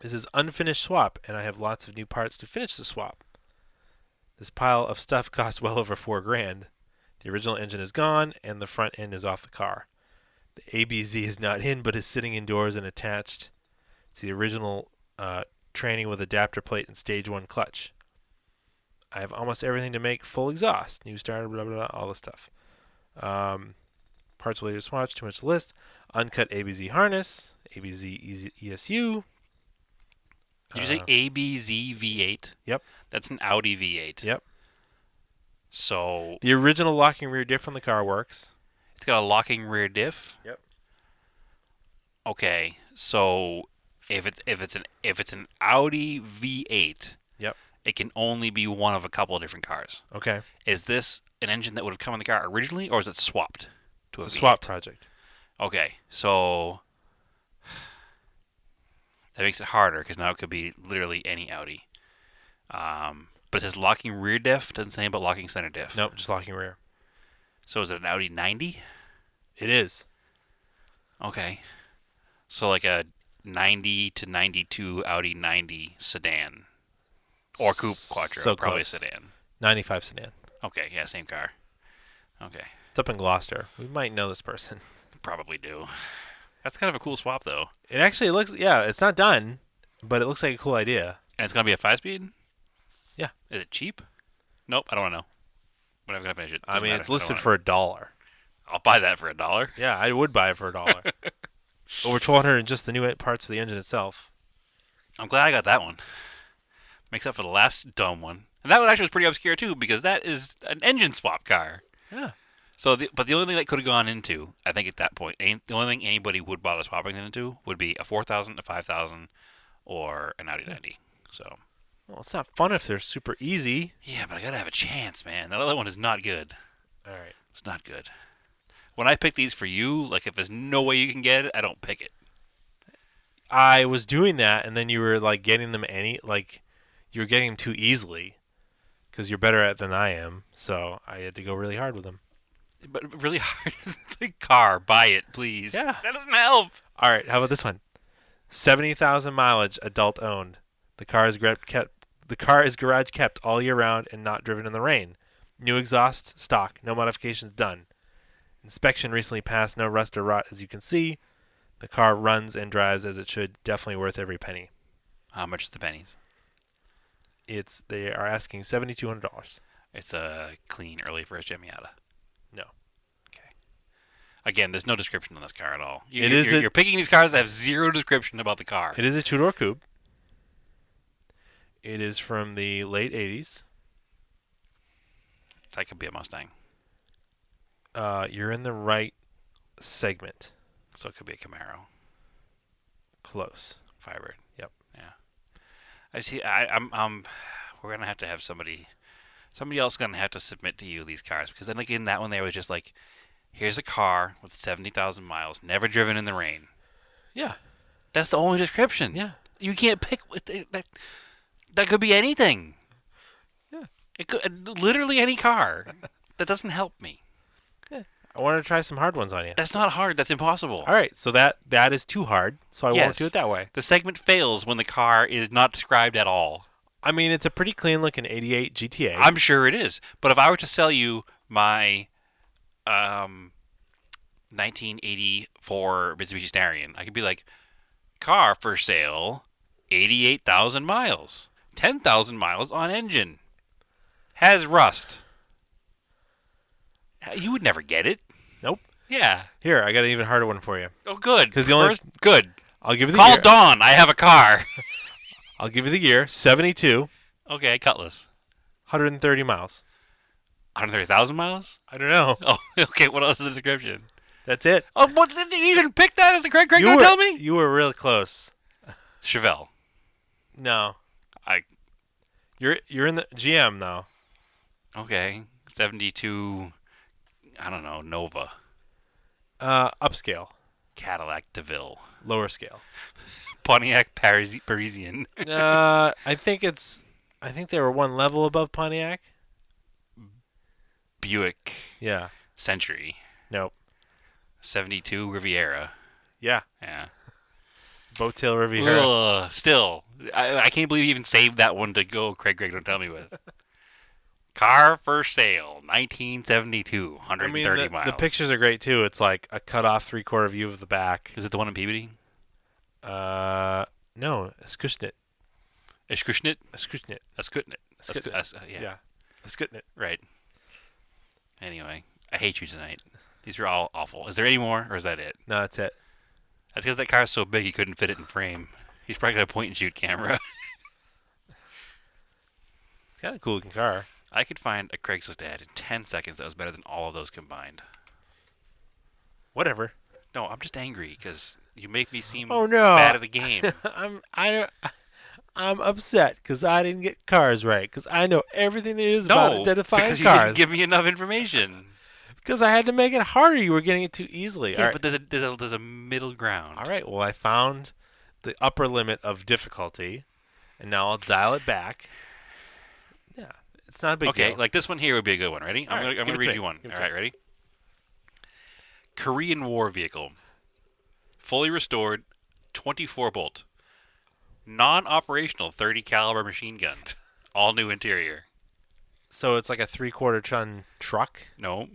Speaker 1: This is unfinished swap, and I have lots of new parts to finish the swap. This pile of stuff cost well over $4,000. The original engine is gone, and the front end is off the car. The ABZ is not in, but is sitting indoors and attached to the original training with adapter plate and stage 1 clutch. I have almost everything to make full exhaust. New starter, blah, blah, blah, all this stuff. Parts related swatch, too much to list. Uncut ABZ harness, ABZ ESU.
Speaker 2: Did you say ABZ V8?
Speaker 1: Yep.
Speaker 2: That's an Audi V8.
Speaker 1: Yep.
Speaker 2: So
Speaker 1: The original locking rear diff on the car works.
Speaker 2: it's got a locking rear diff.
Speaker 1: Yep.
Speaker 2: Okay, so if it's an Audi V8,
Speaker 1: Yep.
Speaker 2: it can only be one of a couple of different cars.
Speaker 1: Okay.
Speaker 2: Is this an engine that would have come in the car originally, or is it swapped to
Speaker 1: It's a
Speaker 2: V8?
Speaker 1: swap project.
Speaker 2: Okay, so that makes it harder because now it could be literally any Audi. But it says locking rear diff. Doesn't say anything about locking center diff.
Speaker 1: Nope, just locking rear.
Speaker 2: So is it an Audi 90?
Speaker 1: It is.
Speaker 2: Okay. So like a 90 to 92 Audi 90 sedan. Or coupe quattro.
Speaker 1: So
Speaker 2: probably
Speaker 1: close.
Speaker 2: a sedan.
Speaker 1: 95 sedan.
Speaker 2: Okay, yeah, same car. Okay.
Speaker 1: It's up in Gloucester. We might know this person.
Speaker 2: Probably do. That's kind of a cool swap, though.
Speaker 1: It actually looks, yeah, it's not done, but it looks like a cool idea.
Speaker 2: And it's going to be a 5-speed?
Speaker 1: Yeah.
Speaker 2: Is it cheap? Nope, I don't want to know. But I'm going to finish it.
Speaker 1: I
Speaker 2: Doesn't
Speaker 1: mean,
Speaker 2: matter.
Speaker 1: it's
Speaker 2: I don't
Speaker 1: listed
Speaker 2: wanna-
Speaker 1: for $1.
Speaker 2: I'll buy that for $1.
Speaker 1: Yeah, I would buy it for $1. Over 1,200 in just the new parts of the engine itself.
Speaker 2: I'm glad I got that one. Makes up for the last dumb one. And that one actually was pretty obscure, too, because that is an engine swap car.
Speaker 1: Yeah.
Speaker 2: So, but the only thing that could have gone into, I think at that point, the only thing anybody would bother swapping it into would be a 4,000, a 5,000, or an Audi 90. So,
Speaker 1: Well, it's not fun if they're super easy.
Speaker 2: yeah, but I gotta have a chance, man. That other one is not good.
Speaker 1: All right.
Speaker 2: It's not good. When I pick these for you, like if there's no way you can get it, I don't pick it.
Speaker 1: I was doing that, and then you were like getting them you were getting them too easily, because you're better at it than I am. So I had to go really hard with them.
Speaker 2: But really hard. It's like car, buy it, please.
Speaker 1: Yeah.
Speaker 2: That doesn't help.
Speaker 1: All right. How about this one? 70,000 mileage, adult owned. The car is garage kept all year round and not driven in the rain. New exhaust, stock, no modifications done. Inspection recently passed, no rust or rot as you can see. The car runs and drives as it should. Definitely worth every penny.
Speaker 2: How much is the pennies?
Speaker 1: They are asking $7,200.
Speaker 2: It's a clean early first gen Miata.
Speaker 1: No.
Speaker 2: Okay. Again, there's no description on this car at all.
Speaker 1: You're
Speaker 2: picking these cars that have zero description about the car.
Speaker 1: It is a two-door coupe. It is from the late 80s.
Speaker 2: That could be a Mustang.
Speaker 1: You're in the right segment.
Speaker 2: So it could be a Camaro.
Speaker 1: Close.
Speaker 2: Firebird.
Speaker 1: Yep.
Speaker 2: Yeah. I see. We're gonna have to have somebody else gonna have to submit to you these cars because then again that one there was just like, here's a car with 70,000 miles, never driven in the rain.
Speaker 1: Yeah.
Speaker 2: That's the only description.
Speaker 1: Yeah.
Speaker 2: You can't pick that. That could be anything.
Speaker 1: Yeah.
Speaker 2: It could literally any car. That doesn't help me.
Speaker 1: Yeah. I want to try some hard ones on you.
Speaker 2: That's not hard. That's impossible.
Speaker 1: All right, so that is too hard, so I won't do it
Speaker 2: Yes.
Speaker 1: that way.
Speaker 2: The segment fails when the car is not described at all.
Speaker 1: I mean, it's a pretty clean looking '88 GTA.
Speaker 2: I'm sure it is. But if I were to sell you my um, 1984 Mitsubishi Starion, I could be like, car for sale, 88,000 miles, 10,000 miles on engine, has rust. You would never get it.
Speaker 1: Nope.
Speaker 2: Yeah.
Speaker 1: Here, I got an even harder one for you.
Speaker 2: Oh, good.
Speaker 1: 'Cause the only-
Speaker 2: First, good.
Speaker 1: I'll give you the
Speaker 2: Call
Speaker 1: year.
Speaker 2: Dawn. I have a car.
Speaker 1: I'll give you the year. 72,
Speaker 2: Okay, Cutlass.
Speaker 1: 130 miles.
Speaker 2: 130,000 miles?
Speaker 1: I don't know.
Speaker 2: Oh, okay. What else is the description?
Speaker 1: That's it.
Speaker 2: Oh, what? Did you even pick that as the correct?
Speaker 1: You
Speaker 2: Don't
Speaker 1: were
Speaker 2: tell me.
Speaker 1: you were really close.
Speaker 2: Chevelle.
Speaker 1: No,
Speaker 2: I
Speaker 1: you're in the GM though.
Speaker 2: okay. 72. I don't know. Nova.
Speaker 1: Upscale,
Speaker 2: Cadillac DeVille.
Speaker 1: lower scale.
Speaker 2: Pontiac Parisian.
Speaker 1: I think they were one level above Pontiac.
Speaker 2: Buick
Speaker 1: Yeah.
Speaker 2: Century.
Speaker 1: Nope.
Speaker 2: 72 Riviera.
Speaker 1: Yeah.
Speaker 2: Yeah.
Speaker 1: Boattail Riviera.
Speaker 2: Ugh, still, I can't believe you even saved that one to go. Craig, don't tell me with. Car for sale, 1972,
Speaker 1: I mean,
Speaker 2: 130 miles.
Speaker 1: the pictures are great too. It's like a cut off 3/4 view of the back.
Speaker 2: Is it the one in Peabody?
Speaker 1: No, Eskushnit.
Speaker 2: Ishkushnit?
Speaker 1: Eskushnit.
Speaker 2: That's yeah.
Speaker 1: Yeah. Eskushnit.
Speaker 2: Right. Anyway, I hate you tonight. These are all awful. Is there any more, or is that it?
Speaker 1: No, that's it.
Speaker 2: That's because that car's so big he couldn't fit it in frame. He's probably got a point and shoot camera.
Speaker 1: It's kind of a cool looking car.
Speaker 2: I could find a Craigslist ad in 10 seconds that was better than all of those combined.
Speaker 1: Whatever.
Speaker 2: No, I'm just angry because you make me seem
Speaker 1: Oh no.
Speaker 2: bad at the game.
Speaker 1: I'm upset because I didn't get cars right because I know everything there is about
Speaker 2: No,
Speaker 1: identifying
Speaker 2: because you
Speaker 1: cars.
Speaker 2: didn't give me enough information.
Speaker 1: Because I had to make it harder. You were getting it too easily.
Speaker 2: Yeah, but there's a middle ground.
Speaker 1: All right. Well, I found the upper limit of difficulty, and now I'll dial it back. Yeah, it's not a big
Speaker 2: Okay,
Speaker 1: deal.
Speaker 2: like this one here would be a good one. Ready?
Speaker 1: All right,
Speaker 2: I'm
Speaker 1: give
Speaker 2: gonna
Speaker 1: it to
Speaker 2: read
Speaker 1: me.
Speaker 2: you one.
Speaker 1: Give it
Speaker 2: All
Speaker 1: to
Speaker 2: right,
Speaker 1: me.
Speaker 2: ready? Korean War vehicle, fully restored, 24 bolt, non-operational 30 caliber machine gun, all new interior.
Speaker 1: So it's like a 3/4 ton truck.
Speaker 2: No,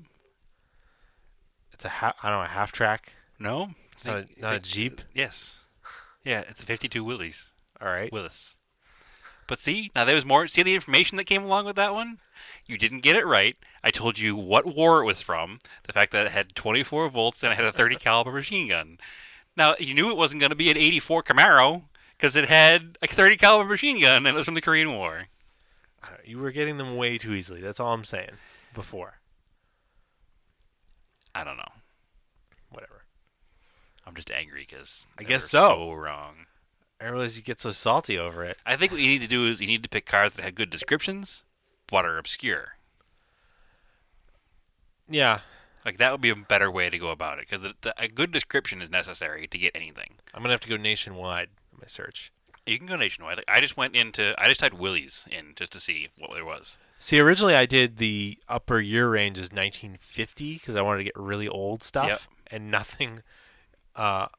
Speaker 1: It's I don't know, a half track.
Speaker 2: no,
Speaker 1: It's not a Jeep.
Speaker 2: Yes, yeah, it's a 52 Willys.
Speaker 1: All right.
Speaker 2: Willis. But see, now there was more. See the information that came along with that one? You didn't get it right. I told you what war it was from, the fact that it had 24 volts and it had a 30 caliber machine gun. Now, you knew it wasn't going to be an 84 Camaro because it had a 30 caliber machine gun and it was from the Korean War.
Speaker 1: I don't know, you were getting them way too easily. That's all I'm saying. Before.
Speaker 2: I don't know.
Speaker 1: Whatever.
Speaker 2: I'm just angry because
Speaker 1: I guess so.
Speaker 2: So wrong.
Speaker 1: I realize you get so salty over it.
Speaker 2: I think what you need to do is you need to pick cars that have good descriptions but are obscure.
Speaker 1: Yeah.
Speaker 2: Like that would be a better way to go about it because a good description is necessary to get anything.
Speaker 1: I'm gonna have to go nationwide in my search.
Speaker 2: You can go nationwide. I just typed Willys in just to see what there was.
Speaker 1: See, originally I did the upper year range as 1950 because I wanted to get really old stuff,
Speaker 2: Yep.
Speaker 1: and nothing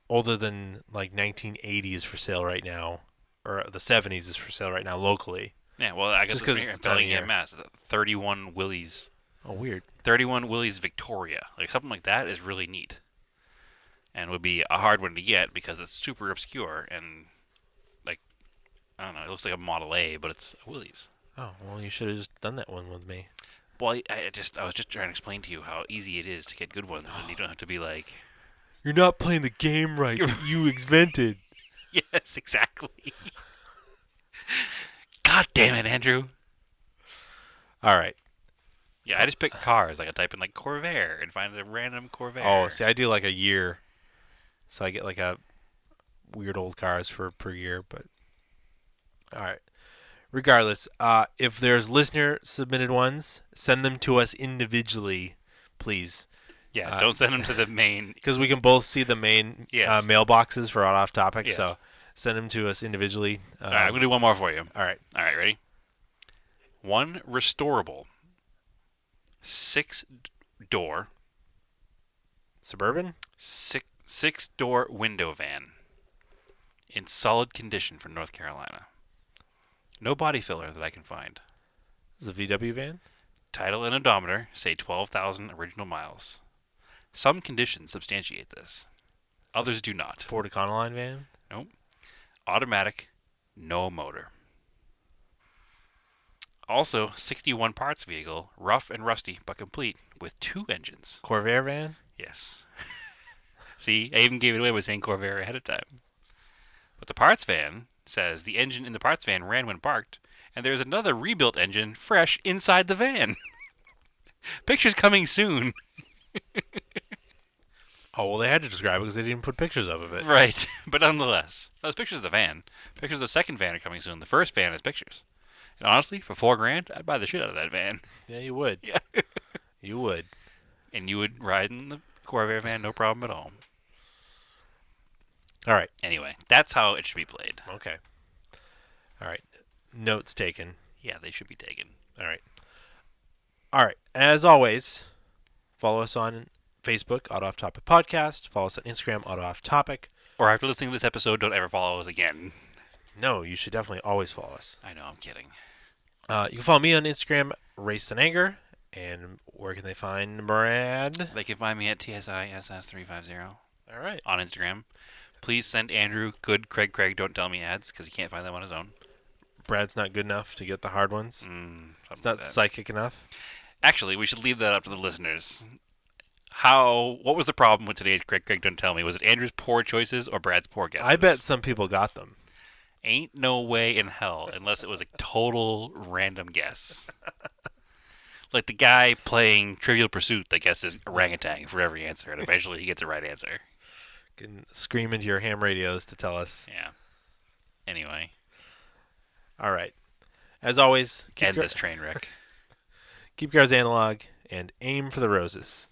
Speaker 1: older than like 1980 is for sale right now, or the 70s is for sale right now locally.
Speaker 2: Yeah, well, I guess
Speaker 1: Just
Speaker 2: it's
Speaker 1: 'cause
Speaker 2: here in
Speaker 1: it's time of
Speaker 2: Bellingham,
Speaker 1: year.
Speaker 2: Mass. 31 Willys.
Speaker 1: Oh, weird.
Speaker 2: 31 Willys Victoria. Like something like that is really neat. And would be a hard one to get because it's super obscure and like I don't know, it looks like a Model A, but it's a Willys.
Speaker 1: Oh, well, you should have just done that one with me.
Speaker 2: Well, I was just trying to explain to you how easy it is to get good ones and you don't have to be like
Speaker 1: You're not playing the game right that you invented.
Speaker 2: yes, exactly. God damn it, Andrew.
Speaker 1: All right.
Speaker 2: Yeah, I just pick cars. Like I type in like Corvair and find a random Corvair.
Speaker 1: Oh, see, I do like a year, so I get like a weird old cars for per year. But all right. Regardless, if there's listener submitted ones, send them to us individually, please,
Speaker 2: yeah,
Speaker 1: uh,
Speaker 2: don't send them to the main.
Speaker 1: because we can both see the main
Speaker 2: Yes.
Speaker 1: mailboxes for Off Topic.
Speaker 2: Yes.
Speaker 1: So Send them to us individually.
Speaker 2: All right, I'm gonna do one more for you.
Speaker 1: All right.
Speaker 2: All right, ready? One restorable six door
Speaker 1: Suburban?
Speaker 2: six door window van in solid condition for North Carolina. No body filler that I can find.
Speaker 1: This is a VW van?
Speaker 2: Title and odometer say 12,000 original miles. Some conditions substantiate this. Others do not.
Speaker 1: Ford Econoline van?
Speaker 2: Nope. Automatic, no motor. Also, 61 parts vehicle, rough and rusty but complete with two engines.
Speaker 1: Corvair van?
Speaker 2: Yes. See, I even gave it away by saying Corvair ahead of time. But the parts van says the engine in the parts van ran when parked, and there's another rebuilt engine fresh inside the van. Pictures coming soon.
Speaker 1: Oh, well, they had to describe it because they didn't put pictures of it.
Speaker 2: Right, but nonetheless, those pictures of the van. Pictures of the second van are coming soon. The first van has pictures. And honestly, for $4,000, I'd buy the shit out of that van.
Speaker 1: Yeah, you would.
Speaker 2: Yeah.
Speaker 1: You would.
Speaker 2: And you would ride in the Corvair van, no problem at all.
Speaker 1: All right.
Speaker 2: Anyway, that's how it should be played.
Speaker 1: Okay. All right. Notes taken.
Speaker 2: Yeah, they should be taken.
Speaker 1: All right. All right. As always, follow us on Facebook, Auto Off Topic Podcast. Follow us on Instagram, Auto Off Topic.
Speaker 2: Or after listening to this episode, don't ever follow us again.
Speaker 1: No, you should definitely always follow us.
Speaker 2: I know, I'm kidding.
Speaker 1: You can follow me on Instagram, Race and Anger. And where can they find Brad?
Speaker 2: They can find me at TSISS350
Speaker 1: All right.
Speaker 2: on Instagram. Please send Andrew good Craig don't tell me ads because he can't find them on his own.
Speaker 1: Brad's not good enough to get the hard ones. It's not
Speaker 2: Like
Speaker 1: psychic enough.
Speaker 2: Actually, we should leave that up to the listeners. What was the problem with today's Craig don't tell me? Was it Andrew's poor choices or Brad's poor guesses?
Speaker 1: I bet some people got them.
Speaker 2: Ain't no way in hell unless it was a total random guess. Like the guy playing Trivial Pursuit that guesses orangutan for every answer, and eventually he gets the right answer.
Speaker 1: You can scream into your ham radios to tell us.
Speaker 2: Yeah. Anyway,
Speaker 1: All right. As always,
Speaker 2: end this train wreck.
Speaker 1: keep cars analog and aim for the roses.